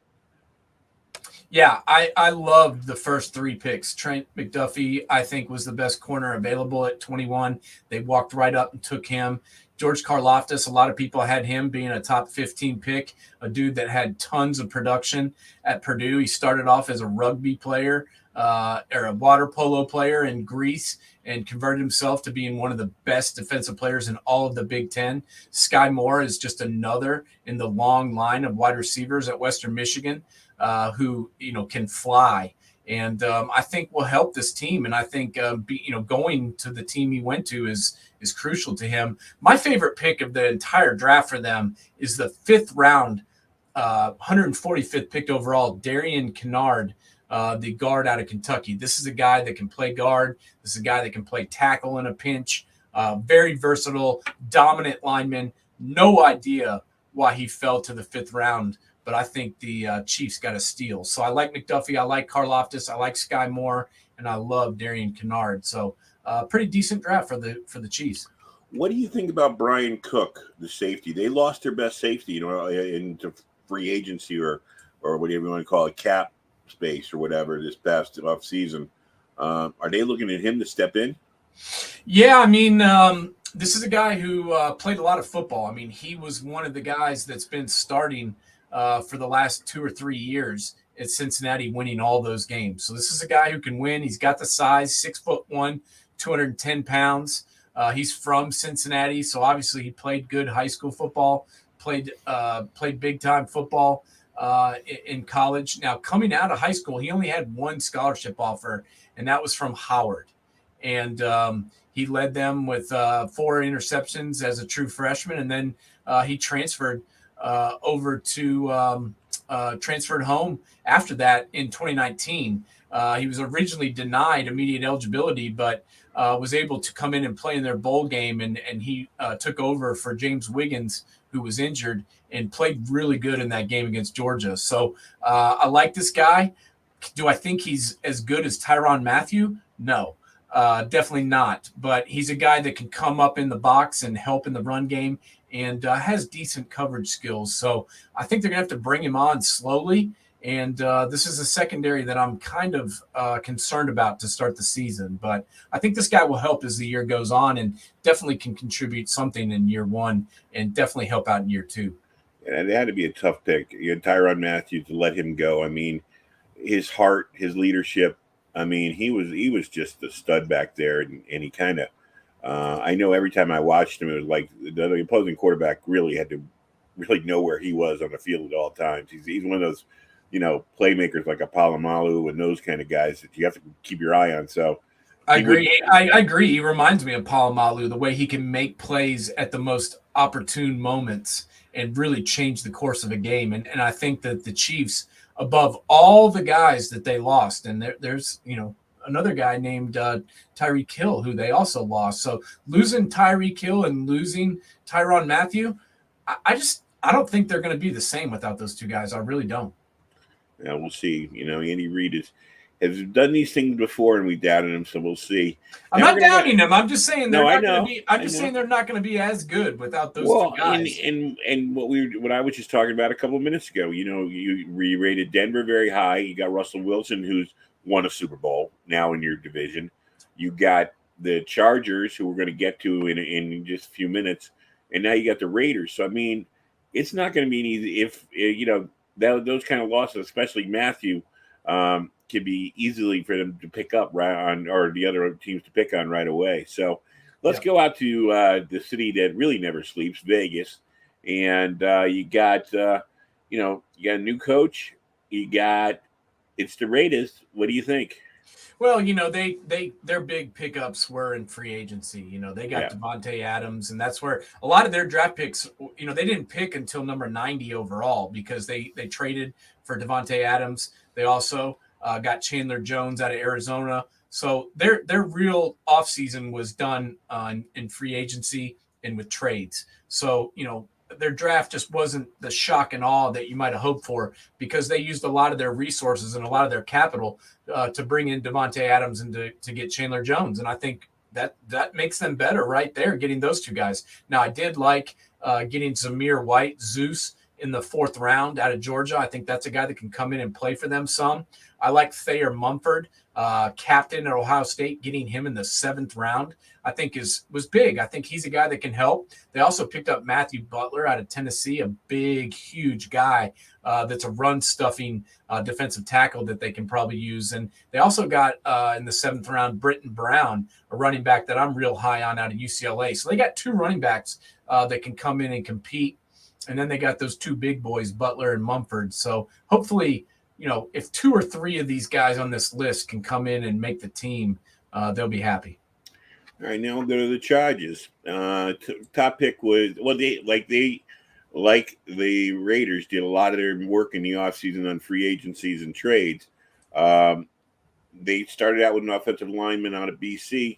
Yeah, I loved the first three picks. Trent McDuffie, I think, was the best corner available at 21. They walked right up and took him. George Karlaftis, a lot of people had him being a top 15 pick, a dude that had tons of production at Purdue. He started off as a rugby player or a water polo player in Greece and converted himself to being one of the best defensive players in all of the Big Ten. Sky Moore is just another in the long line of wide receivers at Western Michigan who can fly, and I think will help this team. And I think going to the team he went to is crucial to him. My favorite pick of the entire draft for them is the 5th round, 145th picked overall, Darian Kennard, the guard out of Kentucky. This is a guy that can play guard. This is a guy that can play tackle in a pinch. Very versatile, dominant lineman. No idea why he fell to the 5th round, but I think the Chiefs got a steal. So I like McDuffie, I like Karlaftis, I like Sky Moore, and I love Darian Kennard. So pretty decent draft for the Chiefs. What do you think about Brian Cook, the safety? They lost their best safety, into free agency or whatever you want to call it, cap space or whatever this past off season. Are they looking at him to step in? Yeah, I mean, this is a guy who played a lot of football. I mean, he was one of the guys that's been starting for the last 2 or 3 years at Cincinnati, winning all those games. So this is a guy who can win. He's got the size, 6'1", 210 pounds. He's from Cincinnati, so obviously he played good high school football, played big time football in college. Now coming out of high school, he only had one scholarship offer, and that was from Howard. And he led them with 4 interceptions as a true freshman, and then he transferred transferred home after that in 2019. He was originally denied immediate eligibility, but was able to come in and play in their bowl game, and he took over for James Wiggins, who was injured, and played really good in that game against Georgia. So I like this guy. Do I think he's as good as Tyrann Mathieu? No. Definitely not. But he's a guy that can come up in the box and help in the run game and has decent coverage skills. So I think they're going to have to bring him on slowly. And this is a secondary that I'm kind of concerned about to start the season. But I think this guy will help as the year goes on and definitely can contribute something in year 1 and definitely help out in year 2. And it had to be a tough pick. You had Tyrann Mathieu to let him go. I mean, his heart, his leadership. I mean, he was just a stud back there, and he kind of. I know every time I watched him, it was like the opposing quarterback really had to really know where he was on the field at all times. He's one of those, playmakers like a Palomalu and those kind of guys that you have to keep your eye on. So I agree. I agree. He reminds me of Palomalu, the way he can make plays at the most opportune moments and really change the course of a game. And I think that the Chiefs, above all the guys that they lost, and there's another guy named Tyreek Hill who they also lost. So losing Tyreek Hill and losing Tyrann Mathieu, I don't think they're going to be the same without those two guys. I really don't. Yeah, we'll see. Andy Reid has done these things before, and we doubted him, so we'll see. I'm not doubting them. I'm just saying they're not going to be. I'm just saying they're not going to be as good without those two guys. And what I was just talking about a couple of minutes ago. You rated Denver very high. You got Russell Wilson, who's won a Super Bowl now in your division. You got the Chargers, who we're going to get to in just a few minutes, and now you got the Raiders. So I mean, it's not going to be an easy if those kind of losses, especially Matthew, can be easily for them to pick up right on, or the other teams to pick on right away. So let's go out to the city that really never sleeps, Vegas, and you got a new coach. It's the Raiders. What do you think? Well, their big pickups were in free agency. They got Devontae Adams, and that's where a lot of their draft picks, they didn't pick until number 90 overall because they traded for Devontae Adams. They also got Chandler Jones out of Arizona. So their real offseason was done in free agency and with trades. So, their draft just wasn't the shock and awe that you might have hoped for because they used a lot of their resources and a lot of their capital to bring in Devontae Adams and to get Chandler Jones. And I think that makes them better right there, getting those two guys. Now, I did like getting Zamir White, Zeus, in the 4th round out of Georgia. I think that's a guy that can come in and play for them some. I like Thayer Mumford, captain at Ohio State, getting him in the 7th round. I think was big. I think he's a guy that can help. They also picked up Matthew Butler out of Tennessee, a big, huge guy that's a run-stuffing defensive tackle that they can probably use. And they also got in the 7th round Britton Brown, a running back that I'm real high on out of UCLA. So they got 2 running backs that can come in and compete. And then they got those 2 big boys, Butler and Mumford. So hopefully, if 2 or 3 of these guys on this list can come in and make the team, they'll be happy. All right, now we'll go to the Chargers. Top pick was, they like the Raiders did a lot of their work in the offseason on free agencies and trades. They started out with an offensive lineman out of BC.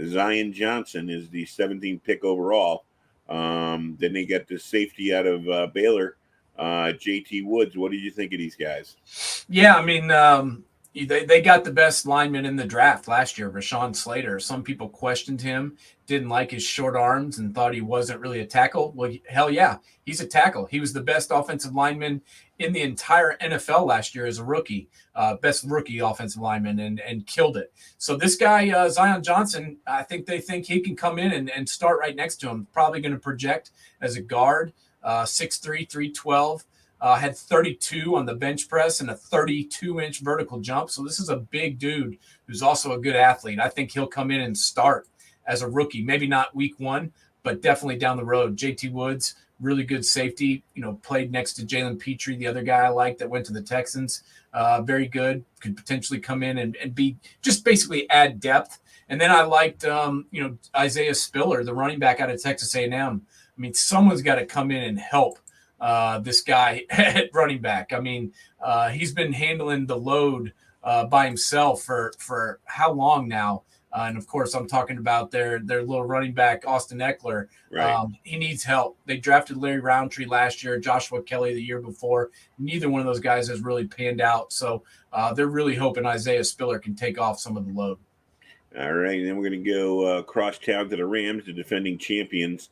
Zion Johnson is the 17th pick overall. Then they got the safety out of Baylor, JT Woods. What did you think of these guys? Yeah, I mean, they got the best lineman in the draft last year, Rashawn Slater. Some people questioned him, didn't like his short arms, and thought he wasn't really a tackle. Well, hell yeah, he's a tackle. He was the best offensive lineman in the entire NFL last year as a rookie, best rookie offensive lineman, and killed it. So this guy, Zion Johnson, I think they think he can come in and start right next to him. Probably going to project as a guard, 6'3", 312. Had 32 on the bench press and a 32-inch vertical jump. So this is a big dude who's also a good athlete. I think he'll come in and start as a rookie. Maybe not week 1, but definitely down the road. JT Woods, really good safety, played next to Jalen Petrie, the other guy I like that went to the Texans. Very good. Could potentially come in and be just basically add depth. And then I liked, Isaiah Spiller, the running back out of Texas A&M. I mean, someone's got to come in and help this guy at running back. I mean, he's been handling the load by himself for how long now? And of course, I'm talking about their little running back, Austin Eckler. Right. He needs help. They drafted Larry Roundtree last year, Joshua Kelly the year before. Neither one of those guys has really panned out. So they're really hoping Isaiah Spiller can take off some of the load. All right. And then we're going to go across town to the Rams, the defending champions.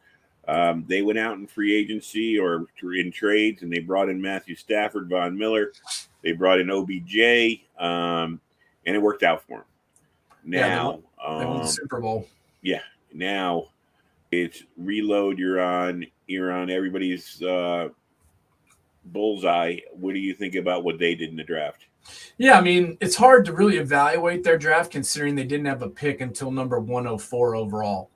They went out in free agency or in trades, and they brought in Matthew Stafford, Von Miller. They brought in OBJ, and it worked out for them. Now, they won the Super Bowl. Yeah. Now it's reload. You're on everybody's bullseye. What do you think about what they did in the draft? Yeah, I mean, it's hard to really evaluate their draft considering they didn't have a pick until number 104 overall.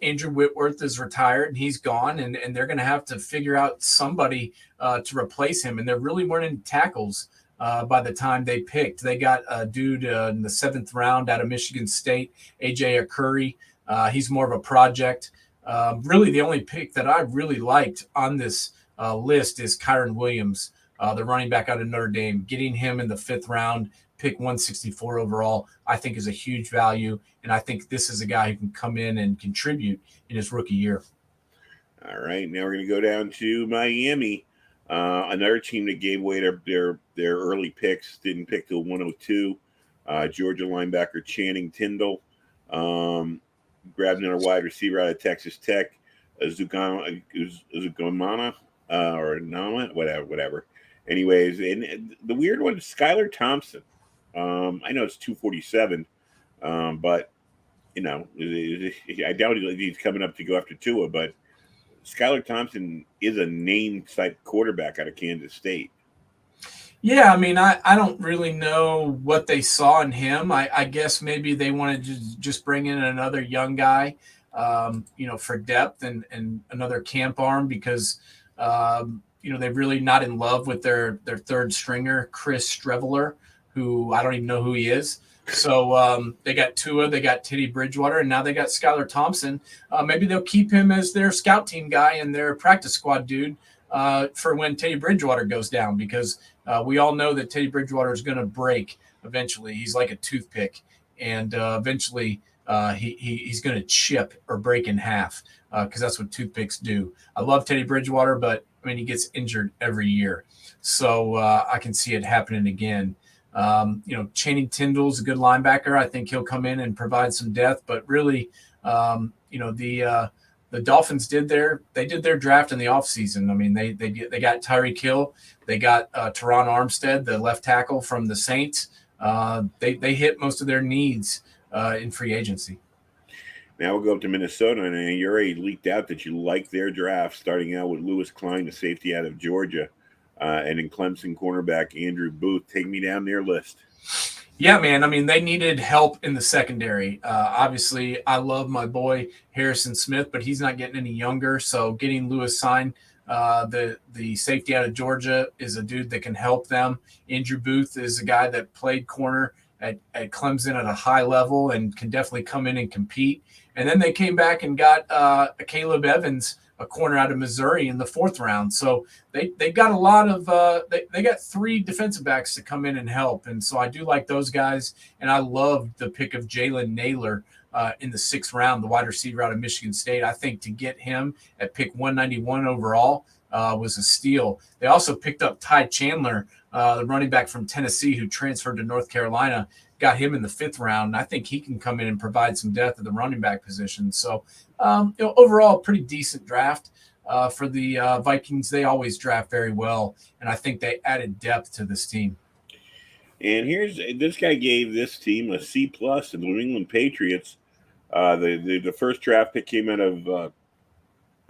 Andrew Whitworth is retired and he's gone, and they're going to have to figure out somebody to replace him. And there really weren't any tackles by the time they picked. They got a dude in the 7th round out of Michigan State, AJ Akuri. He's more of a project. Really, the only pick that I really liked on this list is Kyron Williams, the running back out of Notre Dame. Getting him in the 5th round, pick 164 overall, I think is a huge value. And I think this is a guy who can come in and contribute in his rookie year. All right. Now we're going to go down to Miami. Another team that gave away their early picks, didn't pick till 102. Georgia linebacker Channing Tindall. Grabbed another wide receiver out of Texas Tech, Zugamana or Nama, whatever. Anyways, and the weird one is Skylar Thompson. I know it's 247, but I doubt he's coming up to go after Tua. But Skylar Thompson is a name type quarterback out of Kansas State. Yeah, I mean, I don't really know what they saw in him. I guess maybe they wanted to just bring in another young guy, for depth and another camp arm because, they're really not in love with their 3rd stringer, Chris Streveler, who I don't even know who he is. So they got Tua, they got Teddy Bridgewater, and now they got Skylar Thompson. Maybe they'll keep him as their scout team guy and their practice squad dude for when Teddy Bridgewater goes down because we all know that Teddy Bridgewater is going to break eventually. He's like a toothpick, and eventually he's going to chip or break in half because that's what toothpicks do. I love Teddy Bridgewater, but, I mean, he gets injured every year. So I can see it happening again. Channing Tindall's a good linebacker. I think he'll come in and provide some depth. But really, the Dolphins did their draft in the offseason. I mean, they got Tyreek Hill, they got Teron Armstead, the left tackle from the Saints. They hit most of their needs in free agency. Now we'll go up to Minnesota, and you already leaked out that you like their draft, starting out with Lewis Klein, the safety out of Georgia, and then Clemson cornerback Andrew Booth. Take me down their list. Yeah, man. I mean, they needed help in the secondary. Obviously, I love my boy Harrison Smith, but he's not getting any younger. So getting Lewis Klein, the safety out of Georgia, is a dude that can help them. Andrew Booth is a guy that played corner at Clemson at a high level and can definitely come in and compete. And then they came back and got Caleb Evans, a corner out of Missouri, in the 4th round. So they got a lot of they got 3 defensive backs to come in and help. And so I do like those guys. And I love the pick of Jalen Naylor in the 6th round, the wide receiver out of Michigan State. I think to get him at pick 191 overall was a steal. They also picked up Ty Chandler, the running back from Tennessee who transferred to North Carolina. Got him in the 5th round. I think he can come in and provide some depth at the running back position. So, overall, pretty decent draft for the Vikings. They always draft very well, and I think they added depth to this team. And this guy gave this team a C+, the New England Patriots. The first draft pick came out of,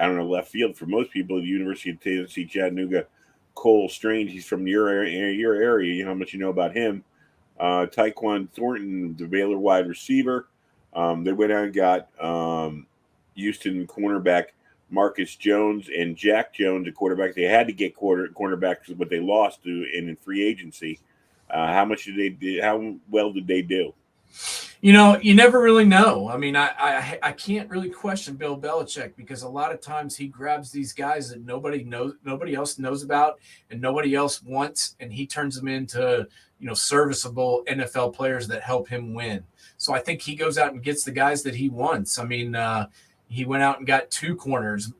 left field for most people at the University of Tennessee, Chattanooga. Cole Strange, he's from your area. You know how much you know about him. Tyquan Thornton, the Baylor wide receiver. They went out and got Houston cornerback Marcus Jones and Jack Jones, a quarterback. They had to get cornerbacks, but they lost in free agency. How well did they do? You never really know. I mean, I can't really question Bill Belichick because a lot of times he grabs these guys that nobody else knows about and nobody else wants, and he turns them into serviceable NFL players that help him win. So I think he goes out and gets the guys that he wants. I mean, he went out and got 2 corners,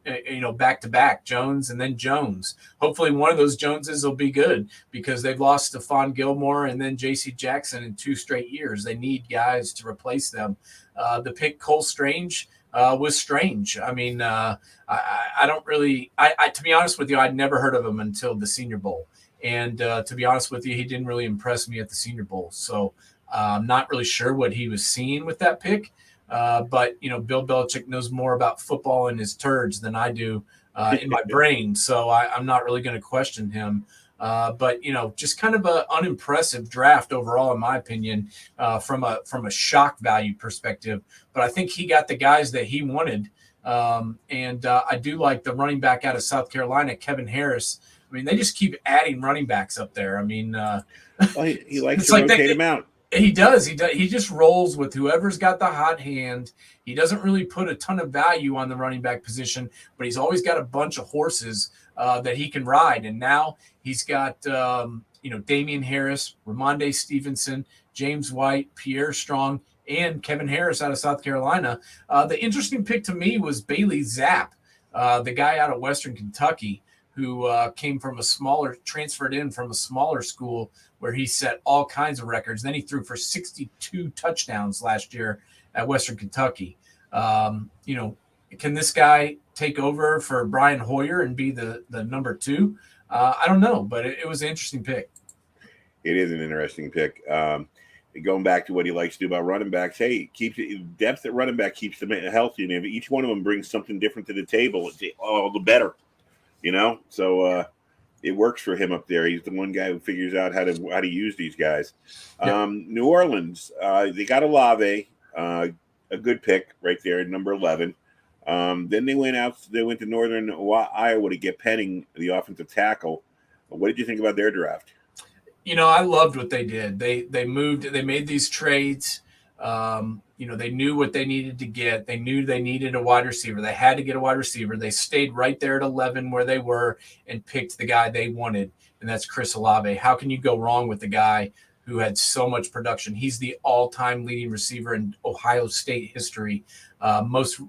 back to back, Jones and then Jones. Hopefully one of those Joneses will be good because they've lost Stephon Gilmore and then J.C. Jackson in 2 straight years. They need guys to replace them. The pick Cole Strange was strange. I mean, I don't really – to be honest with you, I'd never heard of him until the Senior Bowl. And to be honest with you, he didn't really impress me at the Senior Bowl. So I'm not really sure what he was seeing with that pick. But Bill Belichick knows more about football and his turds than I do in my brain. So I'm not really going to question him. But just kind of an unimpressive draft overall, in my opinion, from a shock value perspective. But I think he got the guys that he wanted. And I do like the running back out of South Carolina, Kevin Harris. I mean, they just keep adding running backs up there. I mean, he likes to rotate him out. He does. He just rolls with whoever's got the hot hand. He doesn't really put a ton of value on the running back position, but he's always got a bunch of horses that he can ride. And now he's got, Damian Harris, Ramondre Stevenson, James White, Pierre Strong, and Kevin Harris out of South Carolina. The interesting pick to me was Bailey Zapp, the guy out of Western Kentucky, who transferred in from a smaller school where he set all kinds of records. Then he threw for 62 touchdowns last year at Western Kentucky. Can this guy take over for Brian Hoyer and be the number 2? I don't know, but it was an interesting pick. It is an interesting pick. Going back to what he likes to do about running backs, depth at running back keeps them healthy, and if each one of them brings something different to the table, all the better. So it works for him up there. He's the one guy who figures out how to use these guys. Yep. New Orleans, they got Olave, a good pick right there at number 11. Then they went to Northern Iowa to get Penning, the offensive tackle. What did you think about their draft? I loved what they did. They made these trades. They knew what they needed to get. They knew they needed a wide receiver. They had to get a wide receiver. They stayed right there at 11 where they were and picked the guy they wanted, and that's Chris Olave. How can you go wrong with the guy who had so much production? He's the all-time leading receiver in Ohio State history, most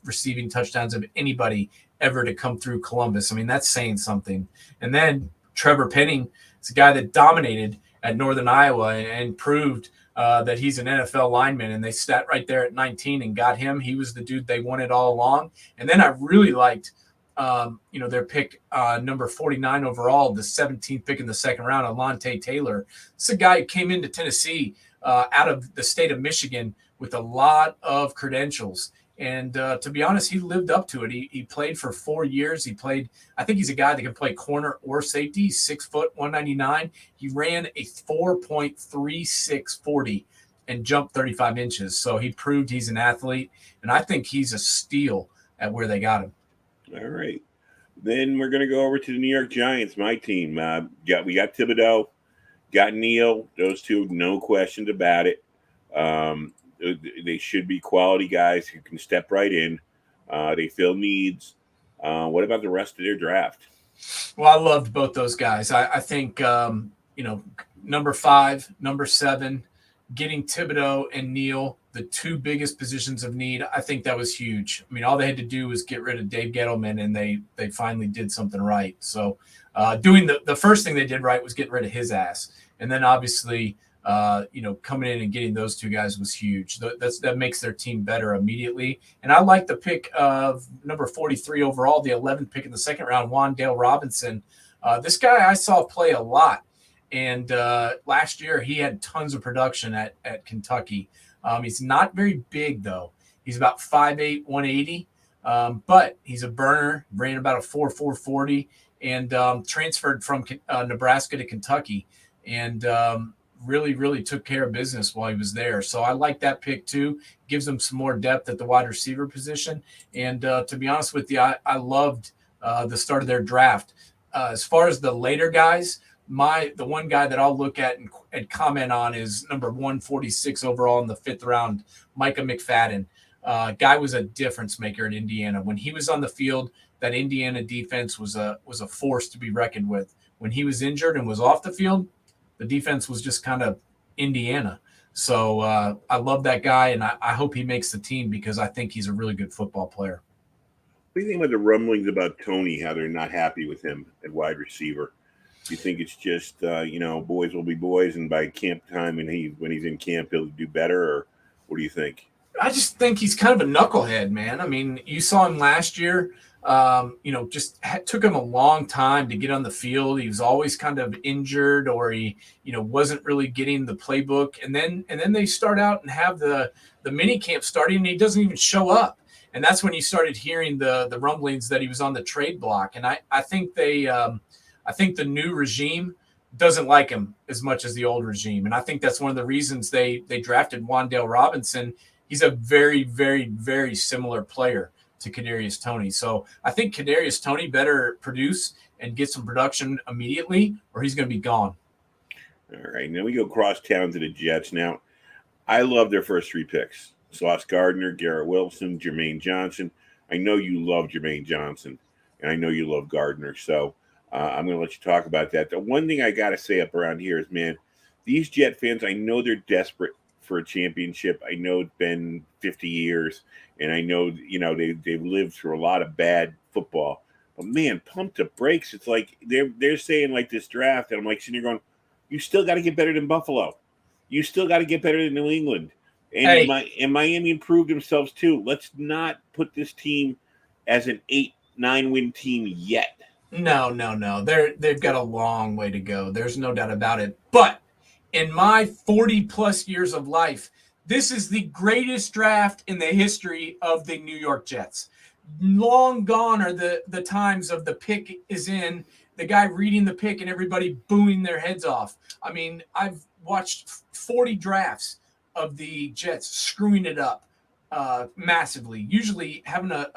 receiving touchdowns of anybody ever to come through Columbus. I mean, that's saying something. And then Trevor Penning is a guy that dominated at Northern Iowa and proved that he's an NFL lineman. And they sat right there at 19 and got him. He was the dude they wanted all along. And then I really liked, their pick, number 49 overall, the 17th pick in the second round, Alontae Taylor. This is a guy who came into Tennessee out of the state of Michigan with a lot of credentials. And to be honest, he lived up to it. He played for 4 years. I think he's a guy that can play corner or safety. He's 6 foot, 199. He ran a 4.3640 and jumped 35 inches. So he proved he's an athlete. And I think he's a steal at where they got him. All right. Then we're going to go over to the New York Giants, my team. We got Thibodeau, got Neal. Those two, no questions about it. They should be quality guys who can step right in. They fill needs. What about the rest of their draft? Well, I loved both those guys. I think, number 5, number 7, getting Thibodeau and Neal, the two biggest positions of need, I think that was huge. I mean, all they had to do was get rid of Dave Gettleman, and they finally did something right. So doing the first thing they did right was getting rid of his ass. And then obviously, coming in and getting those two guys was huge. That makes their team better immediately. And I like the pick of number 43 overall, the 11th pick in the second round, Wan'Dale Robinson. This guy I saw play a lot. And last year he had tons of production at Kentucky. He's not very big, though. He's about 5'8", 180. But he's a burner, ran about a 4.40, and transferred from Nebraska to Kentucky. And really, really took care of business while he was there. So I like that pick too. Gives them some more depth at the wide receiver position. And to be honest with you, I loved the start of their draft. As far as the later guys, the one guy that I'll look at and comment on is number 146 overall in the 5th round, Micah McFadden. Guy was a difference maker in Indiana. When he was on the field, that Indiana defense was a force to be reckoned with. When he was injured and was off the field, the defense was just kind of Indiana. So I love that guy, and I hope he makes the team because I think he's a really good football player. What do you think about the rumblings about Tony, how they're not happy with him at wide receiver? Do you think it's just, boys will be boys, and by camp time and when he's in camp, he'll do better, or what do you think? I just think he's kind of a knucklehead, man. I mean, you saw him last year. Took him a long time to get on the field. He was always kind of injured, or he, wasn't really getting the playbook. And then they start out and have the mini camp starting, and he doesn't even show up. And that's when you started hearing the rumblings that he was on the trade block. And I think I think the new regime doesn't like him as much as the old regime. And I think that's one of the reasons they drafted Wan'Dale Robinson. He's a very, very, very similar player to Kadarius Toney. So I think Kadarius Toney better produce and get some production immediately, or he's going to be gone. All right, now we go cross town to the Jets. Now, I love their first 3 picks. Sauce Gardner, Garrett Wilson, Jermaine Johnson. I know you love Jermaine Johnson, and I know you love Gardner. So I'm going to let you talk about that. The one thing I got to say up around here is, man, these Jet fans, I know they're desperate for a championship. I know it's been 50 years, and I know, they've lived through a lot of bad football. But, man, pump the brakes. It's like they're saying, like, this draft, and I'm like sitting here going, you still got to get better than Buffalo. You still got to get better than New England. And, Miami improved themselves, too. Let's not put this team as an 8-9 win team yet. No. They've got a long way to go. There's no doubt about it. But in my 40-plus years of life, this is the greatest draft in the history of the New York Jets. Long gone are the times of the pick is in, the guy reading the pick and everybody booing their heads off. I mean, I've watched 40 drafts of the Jets screwing it up massively, usually having a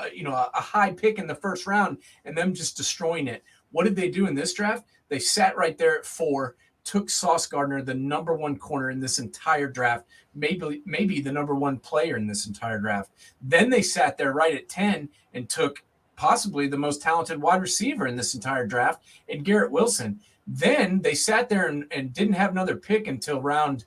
high pick in the first round and them just destroying it. What did they do in this draft? They sat right there at 4, took Sauce Gardner, the number 1 corner in this entire draft, maybe the number 1 player in this entire draft. Then they sat there right at 10 and took possibly the most talented wide receiver in this entire draft, and Garrett Wilson. Then they sat there and didn't have another pick until round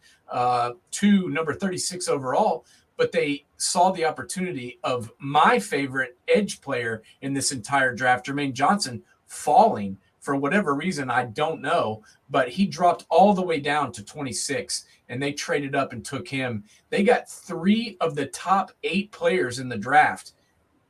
2, number 36 overall, but they saw the opportunity of my favorite edge player in this entire draft, Jermaine Johnson, falling for whatever reason, I don't know, but he dropped all the way down to 26, and they traded up and took him. They got 3 of the top 8 players in the draft,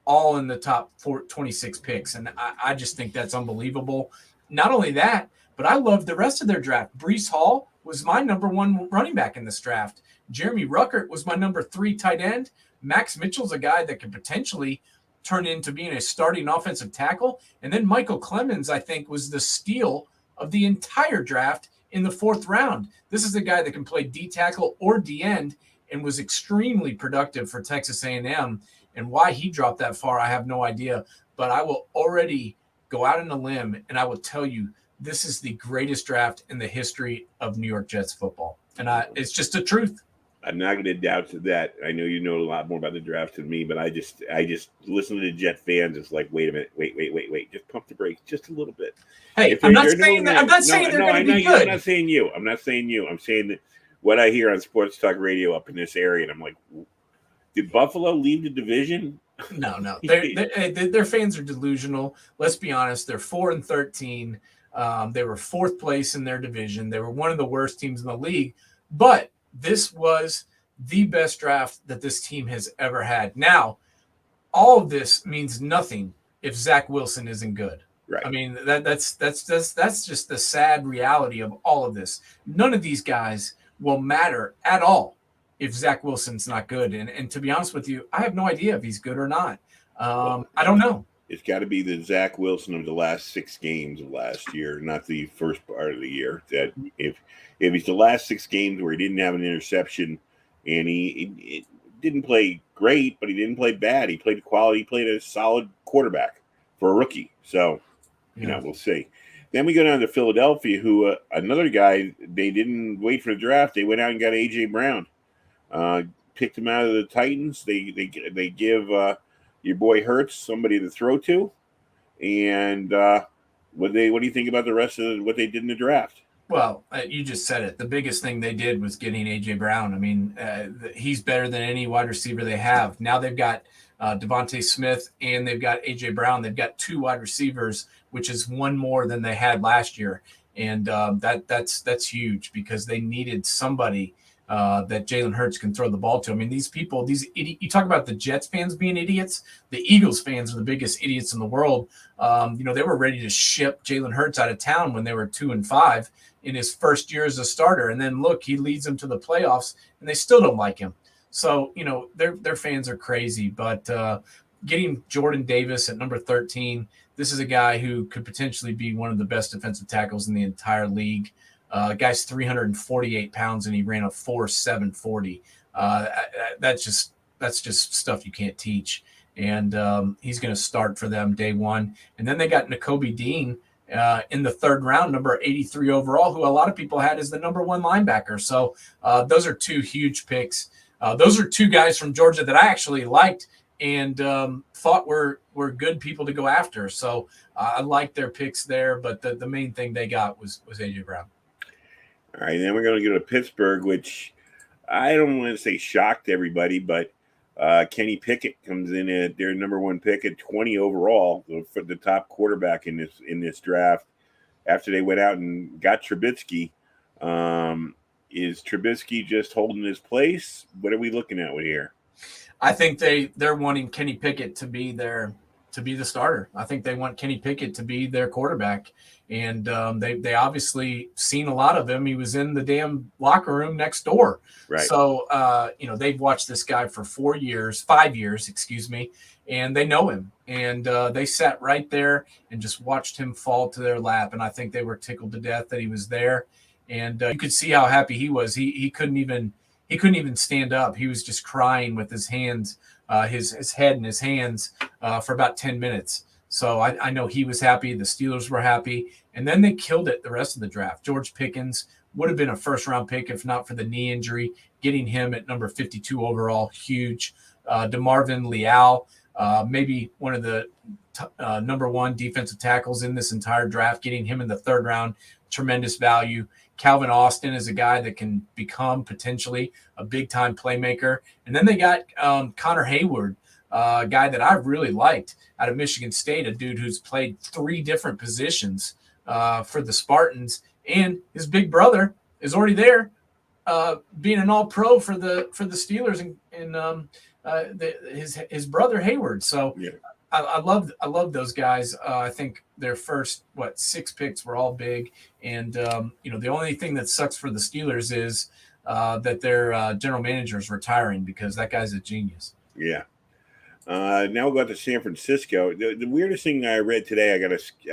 all in the top 26 picks. And I just think that's unbelievable. Not only that, but I love the rest of their draft. Breece Hall was my number 1 running back in this draft. Jeremy Ruckert was my number 3 tight end. Max Mitchell's a guy that could potentially turn into being a starting offensive tackle. And then Michael Clemens, I think, was the steal of the entire draft in the 4th round. This is a guy that can play D tackle or D end and was extremely productive for Texas A&M. And why he dropped that far, I have no idea. But I will already go out on a limb, and I will tell you, this is the greatest draft in the history of New York Jets football. And it's just the truth. I'm not going to doubt that. I know you know a lot more about the draft than me, but I just listen to the Jet fans. It's like, wait a minute, wait, just pump the brakes just a little bit. Hey, I'm not saying that. I'm not saying they're going to be good. I'm not saying you. I'm saying that what I hear on Sports Talk Radio up in this area, and I'm like, did Buffalo leave the division? No. Their fans are delusional. Let's be honest. They're 4-13. They were 4th place in their division. They were one of the worst teams in the league, but this was the best draft that this team has ever had. Now, all of this means nothing if Zach Wilson isn't good. Right. I mean, that's just the sad reality of all of this. None of these guys will matter at all if Zach Wilson's not good. And to be honest with you, I have no idea if he's good or not. I don't know. It's got to be the Zach Wilson of the last 6 games of last year, not the first part of the year. That if he's the last 6 games where he didn't have an interception and he didn't play great, but he didn't play bad. He played quality. He played a solid quarterback for a rookie. So, we'll see. Then we go down to Philadelphia, who another guy, they didn't wait for the draft. They went out and got A.J. Brown. Picked him out of the Titans. They give your boy Hurts somebody to throw to. And what do you think about the rest of what they did in the draft? Well, you just said it. The biggest thing they did was getting A.J. Brown. I mean, he's better than any wide receiver they have. Now they've got Devontae Smith and they've got A.J. Brown. They've got 2 wide receivers, which is 1 more than they had last year. And that's huge because they needed somebody that Jalen Hurts can throw the ball to. I mean, these people, you talk about the Jets fans being idiots. The Eagles fans are the biggest idiots in the world. They were ready to ship Jalen Hurts out of town when they were 2-5 in his first year as a starter. And then look, he leads them to the playoffs and they still don't like him. So, their fans are crazy, but getting Jordan Davis at number 13, this is a guy who could potentially be one of the best defensive tackles in the entire league. Guy's 348 pounds and he ran a 4.740. That's just stuff you can't teach. And he's going to start for them day 1. And then they got Nakobe Dean in the 3rd round, number 83 overall, who a lot of people had as the number 1 linebacker. So those are 2 huge picks. Those are 2 guys from Georgia that I actually liked and thought were good people to go after. So I liked their picks there, but the main thing they got was A.J. Brown. All right, then we're going to go to Pittsburgh, which I don't want to say shocked everybody, but Kenny Pickett comes in at their number 1 pick at 20 overall, for the top quarterback in this draft. After they went out and got Trubisky, is Trubisky just holding his place? What are we looking at here? I think they're wanting Kenny Pickett to be the starter. I think they want Kenny Pickett to be their quarterback. And they obviously seen a lot of him. He was in the damn locker room next door. Right. So, they've watched this guy for 5 years, and they know him. And they sat right there and just watched him fall to their lap. And I think they were tickled to death that he was there. And you could see how happy he was. He couldn't even stand up. He was just crying with his hands, his head in his hands for about 10 minutes. So I know he was happy. The Steelers were happy. And then they killed it the rest of the draft. George Pickens would have been a 1st-round pick if not for the knee injury. Getting him at number 52 overall, huge. DeMarvin Leal, maybe one of the number 1 defensive tackles in this entire draft. Getting him in the 3rd round, tremendous value. Calvin Austin is a guy that can become potentially a big-time playmaker. And then they got Connor Hayward, a guy that I really liked out of Michigan State, a dude who's played 3 different positions for the Spartans, and his big brother is already there, being an All-Pro for the Steelers, and his brother Hayward. So Yeah. I love those guys. I think their first 6 picks were all big, and the only thing that sucks for the Steelers is that their general manager is retiring, because that guy's a genius. Yeah. Now we'll go to San Francisco. The weirdest thing I read today,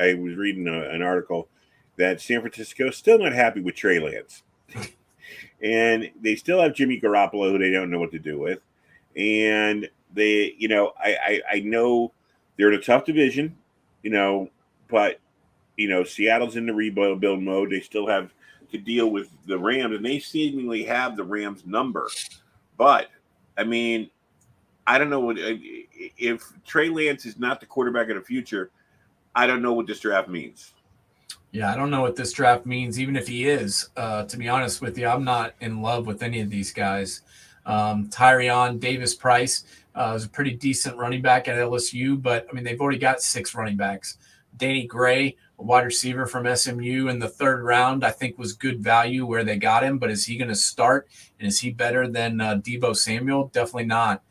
I was reading an article that San Francisco is still not happy with Trey Lance. And they still have Jimmy Garoppolo, who they don't know what to do with. And they, I know they're in a tough division, but, Seattle's in the rebuild mode. They still have to deal with the Rams, and they seemingly have the Rams number. But, I mean, I don't know if Trey Lance is not the quarterback of the future. I don't know what this draft means. Yeah, I don't know what this draft means, even if he is. To be honest with you, I'm not in love with any of these guys. Tyrion Davis-Price is a pretty decent running back at LSU, but, they've already got 6 running backs. Danny Gray, a wide receiver from SMU in the 3rd round, I think was good value where they got him, but is he going to start, and is he better than Deebo Samuel? Definitely not.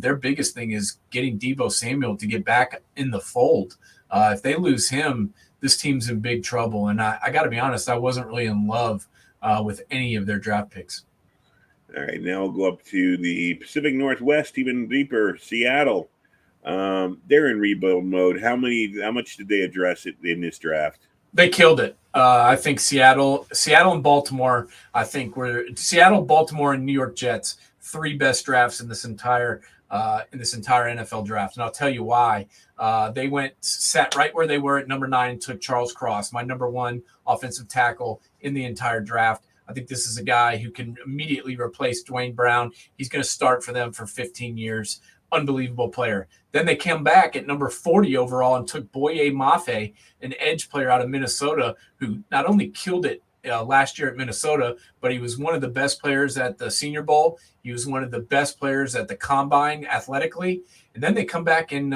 Their biggest thing is getting Deebo Samuel to get back in the fold. If they lose him, this team's in big trouble. And I got to be honest, I wasn't really in love with any of their draft picks. All right, now we'll go up to the Pacific Northwest, even deeper, Seattle. They're in rebuild mode. How much did they address it in this draft? They killed it. I think Seattle and Baltimore, were Seattle, Baltimore, and New York Jets, 3 best drafts in this entire NFL draft. And I'll tell you why. They sat right where they were at number 9 and took Charles Cross, my number 1 offensive tackle in the entire draft. I think this is a guy who can immediately replace Dwayne Brown. He's going to start for them for 15 years. Unbelievable player. Then they came back at number 40 overall and took Boye Mafe, an edge player out of Minnesota, who not only killed it last year at Minnesota, but he was one of the best players at the Senior Bowl. He was one of the best players at the Combine athletically. And then they come back in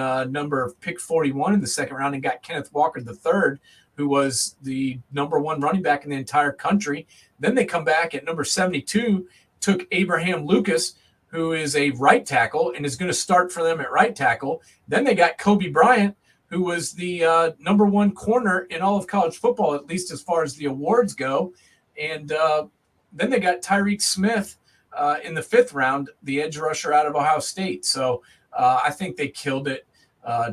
pick 41 in the 2nd round and got Kenneth Walker III, who was the number 1 running back in the entire country. Then they come back at number 72, took Abraham Lucas, who is a right tackle and is going to start for them at right tackle. Then they got Kobe Bryant, who was the number 1 corner in all of college football, at least as far as the awards go. And then they got Tyreek Smith in the 5th round, the edge rusher out of Ohio State. So I think they killed it.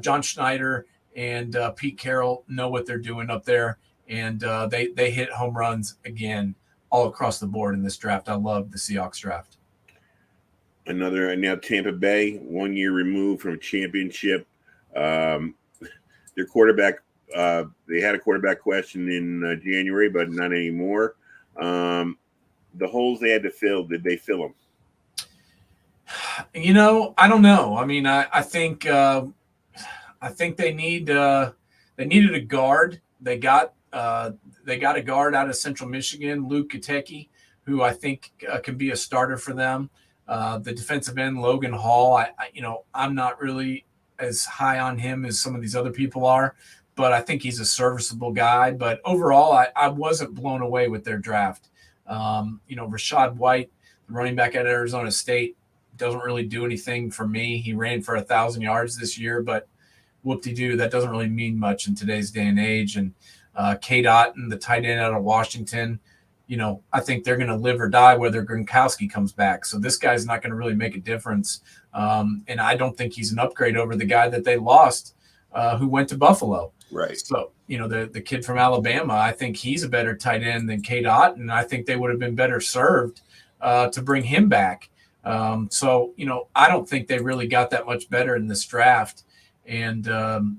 John Schneider and Pete Carroll know what they're doing up there, and they hit home runs again all across the board in this draft. I love the Seahawks draft. Now Tampa Bay, 1 year removed from a championship. Their quarterback, they had a quarterback question in January, but not anymore. The holes they had to fill, did they fill them? I don't know. I think they needed a guard. They got a guard out of Central Michigan, Luke Katecki, who I think can be a starter for them. The defensive end, Logan Hall, I'm not really as high on him as some of these other people are, but I think he's a serviceable guy. But overall, I wasn't blown away with their draft. Rashad White, the running back at Arizona State, doesn't really do anything for me. He ran for 1,000 yards this year, but whoop-de-doo, that doesn't really mean much in today's day and age. And Cade Otton, the tight end out of Washington, I think they're going to live or die whether Gronkowski comes back. So this guy's not going to really make a difference. And I don't think he's an upgrade over the guy that they lost who went to Buffalo. Right. So, the kid from Alabama, I think he's a better tight end than Cade Otton. And I think they would have been better served to bring him back. So, I don't think they really got that much better in this draft. And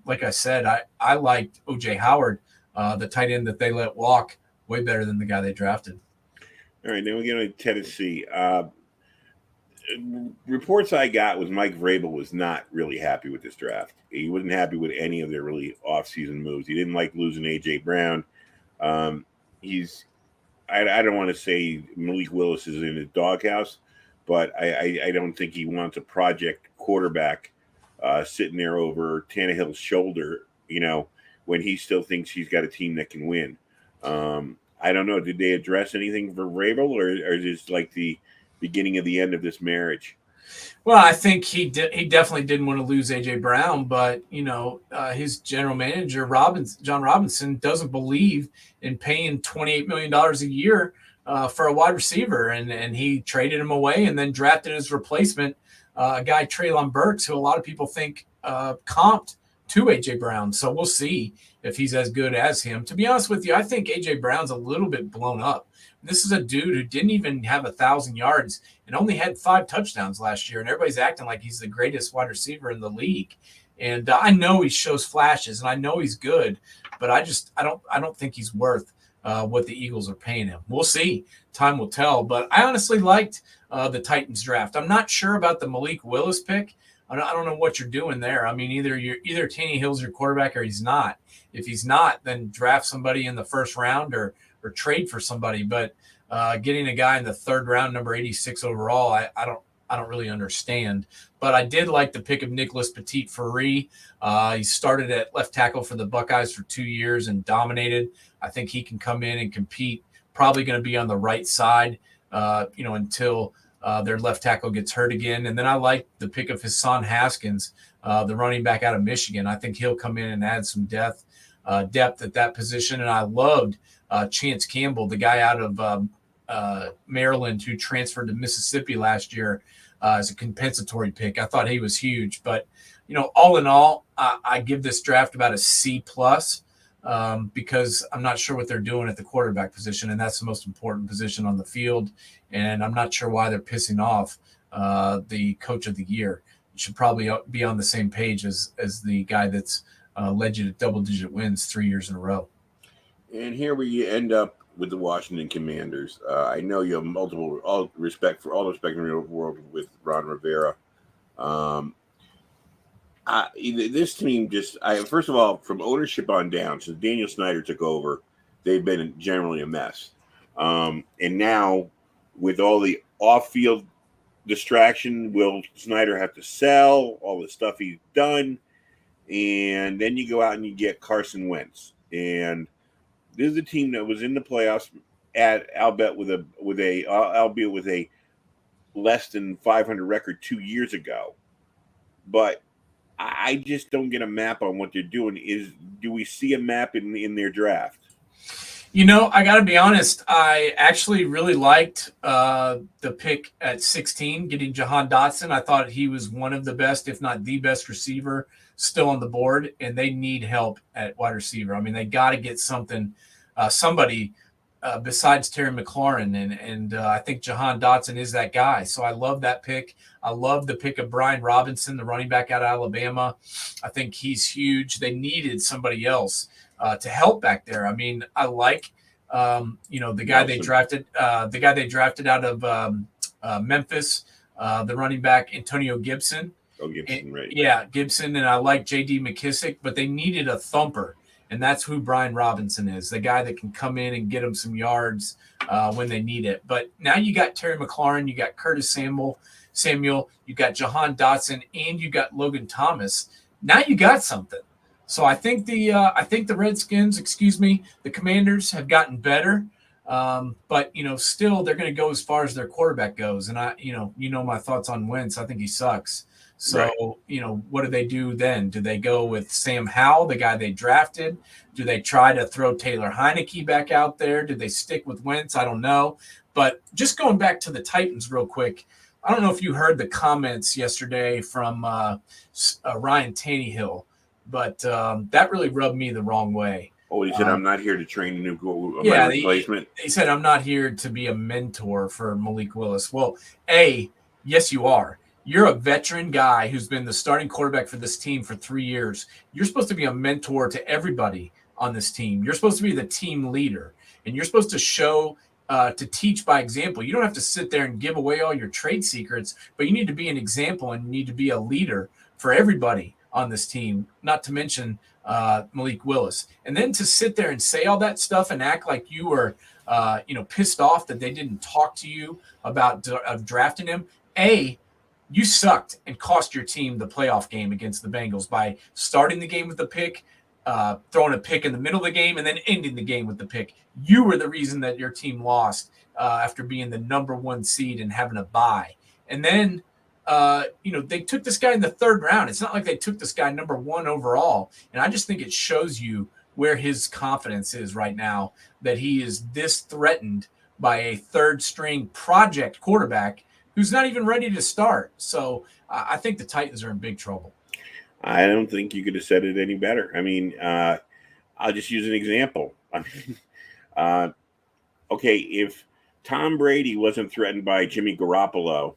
like I said, I liked O.J. Howard, the tight end that they let walk, way better than the guy they drafted. All right, now we get to Tennessee. Reports I got was Mike Vrabel was not really happy with this draft. He wasn't happy with any of their really off-season moves. He didn't like losing A.J. Brown. I don't want to say Malik Willis is in his doghouse, but I don't think he wants a project quarterback sitting there over Tannehill's shoulder, when he still thinks he's got a team that can win. I don't know. Did they address anything for Vrabel, or is this like the beginning of the end of this marriage? Well, I think he definitely didn't want to lose AJ Brown, but his general manager John Robinson doesn't believe in paying $28 million a year for a wide receiver, and he traded him away and then drafted his replacement, a guy Treylon Burks, who a lot of people think comped to AJ Brown. So we'll see if he's as good as him. To be honest with you, I think AJ Brown's a little bit blown up. This is a dude who didn't even have 1,000 yards and only had 5 touchdowns last year, and everybody's acting like he's the greatest wide receiver in the league. And I know he shows flashes, and I know he's good, but I don't think he's worth what the Eagles are paying him. We'll see. Time will tell. But I honestly liked the Titans draft. I'm not sure about the Malik Willis pick. I don't know what you're doing there. I mean, either Tannehill's your quarterback or he's not. If he's not, then draft somebody in the first round or trade for somebody. But getting a guy in the third round, number 86 overall, I don't really understand. But I did like the pick of Nicholas Petit-Frere. He started at left tackle for the Buckeyes for 2 years and dominated. I think he can come in and compete. Probably going to be on the right side, until their left tackle gets hurt again. And then I like the pick of Hassan Haskins, the running back out of Michigan. I think he'll come in and add some depth at that position. And I loved Chance Campbell, the guy out of Maryland who transferred to Mississippi last year as a compensatory pick. I thought he was huge. But, all in all, I give this draft about a C+, because I'm not sure what they're doing at the quarterback position, and that's the most important position on the field. And I'm not sure why they're pissing off the coach of the year. It should probably be on the same page as the guy that's led you to double-digit wins 3 years in a row. And here we end up with the Washington Commanders. I know you have all the respect in the world with Ron Rivera. This team first of all, from ownership on down, since Daniel Snyder took over, they've been generally a mess. And now, with all the off-field distraction, will Snyder have to sell all the stuff he's done? And then you go out and you get Carson Wentz. And this is a team that was in the playoffs albeit with a less than 500 record 2 years ago. But I just don't get a map on what they're doing. Do we see a map in their draft? I got to be honest. I actually really liked the pick at 16, getting Jahan Dotson. I thought he was one of the best, if not the best receiver still on the board, and they need help at wide receiver. I mean, they got to get somebody besides Terry McLaurin, and I think Jahan Dotson is that guy. So I love that pick. I love the pick of Brian Robinson, the running back out of Alabama. I think he's huge. They needed somebody else to help back there. I mean, I like the guy they drafted out of Memphis, the running back Antonio Gibson. Right? Yeah, Gibson, and I like J.D. McKissick, but they needed a thumper. And that's who Brian Robinson is, the guy that can come in and get them some yards when they need it. But now you got Terry McLaurin, you got Curtis Samuel, you got Jahan Dotson, and you got Logan Thomas. Now you got something. So I think the Redskins, the Commanders have gotten better. But still they're going to go as far as their quarterback goes. And my thoughts on Wentz. I think he sucks. So, right. What do they do then? Do they go with Sam Howell, the guy they drafted? Do they try to throw Taylor Heineke back out there? Do they stick with Wentz? I don't know. But just going back to the Titans real quick, I don't know if you heard the comments yesterday from Ryan Tannehill, but that really rubbed me the wrong way. Oh, he said, I'm not here to train a new replacement. He said, I'm not here to be a mentor for Malik Willis. Well, yes, you are. You're a veteran guy who's been the starting quarterback for this team for 3 years. You're supposed to be a mentor to everybody on this team. You're supposed to be the team leader, and you're supposed to show to teach by example. You don't have to sit there and give away all your trade secrets, but you need to be an example and you need to be a leader for everybody on this team, not to mention Malik Willis. And then to sit there and say all that stuff and act like you were pissed off that they didn't talk to you about drafting him. You sucked and cost your team the playoff game against the Bengals by starting the game with the pick, throwing a pick in the middle of the game and then ending the game with the pick. You were the reason that your team lost after being the number 1 seed and having a bye. And then, they took this guy in the 3rd round. It's not like they took this guy number 1 overall. And I just think it shows you where his confidence is right now, that he is this threatened by a 3rd-string project quarterback who's not even ready to start. So I think the Titans are in big trouble. I don't think you could have said it any better. I mean, I'll just use an example. I mean, okay, if Tom Brady wasn't threatened by Jimmy Garoppolo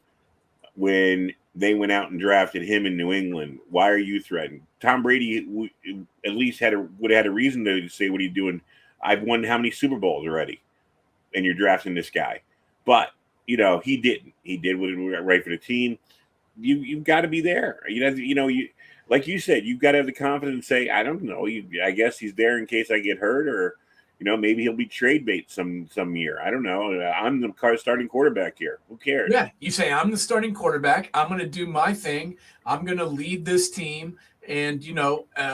when they went out and drafted him in New England, why are you threatened? Tom Brady at least would have had a reason to say, what are you doing? I've won how many Super Bowls already? And you're drafting this guy. But, he didn't. He did what was right for the team. You've got to be there. Like you said, you've got to have the confidence to say, I don't know. I guess he's there in case I get hurt, or maybe he'll be trade bait some year. I don't know. I'm the starting quarterback here. Who cares? Yeah, you say I'm the starting quarterback. I'm going to do my thing. I'm going to lead this team, and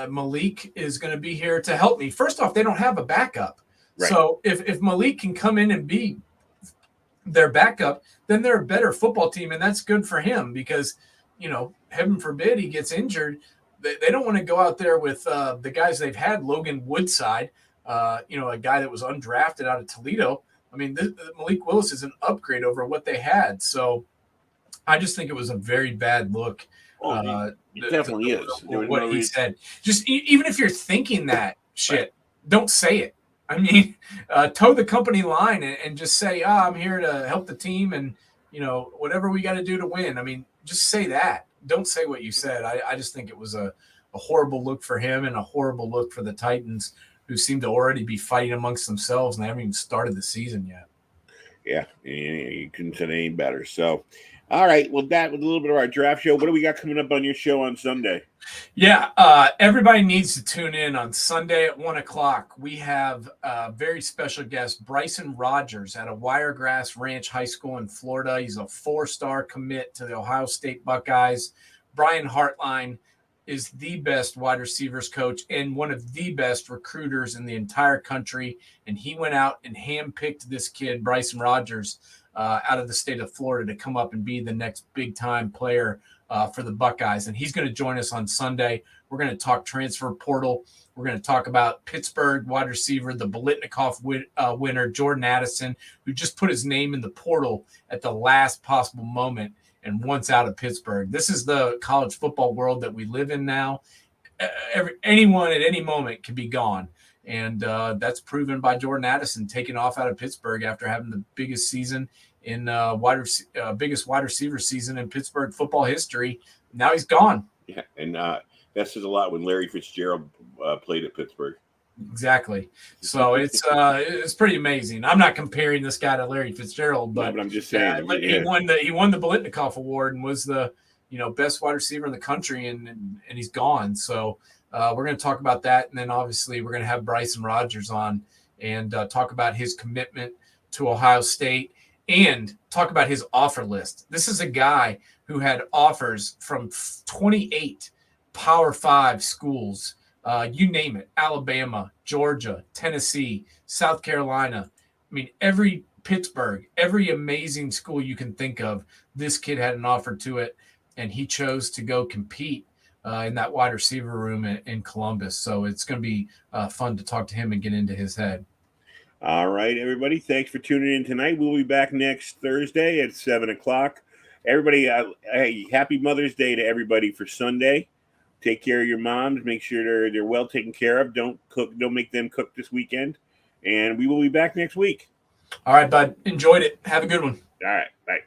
Malik is going to be here to help me. First off, they don't have a backup, right. So if Malik can come in and be their backup, then they're a better football team, and that's good for him because heaven forbid he gets injured. They don't want to go out there with the guys they've had, Logan Woodside. A guy that was undrafted out of Toledo. I mean, Malik Willis is an upgrade over what they had. So I just think it was a very bad look. It definitely is. What he said. Just even if you're thinking that shit, right. Don't say it. I mean, toe the company line and just say, I'm here to help the team and, whatever we got to do to win. I mean, just say that. Don't say what you said. I just think it was a horrible look for him and a horrible look for the Titans, who seem to already be fighting amongst themselves and they haven't even started the season yet. Yeah, you couldn't say any better. So, all right. Well, that was a little bit of our draft show. What do we got coming up on your show on Sunday? Yeah, everybody needs to tune in on Sunday at 1:00. We have a very special guest, Bryson Rogers, at a Wiregrass Ranch High School in Florida. He's a 4-star commit to the Ohio State Buckeyes. Brian Hartline is the best wide receivers coach and one of the best recruiters in the entire country. And he went out and handpicked this kid, Bryson Rogers, out of the state of Florida to come up and be the next big-time player for the Buckeyes. And he's going to join us on Sunday. We're going to talk transfer portal. We're going to talk about Pittsburgh wide receiver, the Biletnikoff winner, Jordan Addison, who just put his name in the portal at the last possible moment and once out of Pittsburgh. This is the college football world that we live in now. Anyone at any moment can be gone. And that's proven by Jordan Addison taking off out of Pittsburgh after having the biggest season in biggest wide receiver season in Pittsburgh football history. Now he's gone. Yeah, and that says a lot when Larry Fitzgerald played at Pittsburgh. Exactly. So it's pretty amazing. I'm not comparing this guy to Larry Fitzgerald, but I'm just saying he won the Biletnikoff Award and was the best wide receiver in the country, and he's gone. So we're going to talk about that, and then obviously we're going to have Bryson Rogers on and talk about his commitment to Ohio State and talk about his offer list. This is a guy who had offers from 28 Power 5 schools. You name it, Alabama, Georgia, Tennessee, South Carolina. I mean, Pittsburgh, every amazing school you can think of, this kid had an offer to it, and he chose to go compete in that wide receiver room in Columbus. So it's going to be fun to talk to him and get into his head. All right, everybody. Thanks for tuning in tonight. We'll be back next Thursday at 7:00. Everybody, hey, happy Mother's Day to everybody for Sunday. Take care of your moms. Make sure they're well taken care of. Don't make them cook this weekend. And we will be back next week. All right, bud. Enjoyed it. Have a good one. All right. Bye.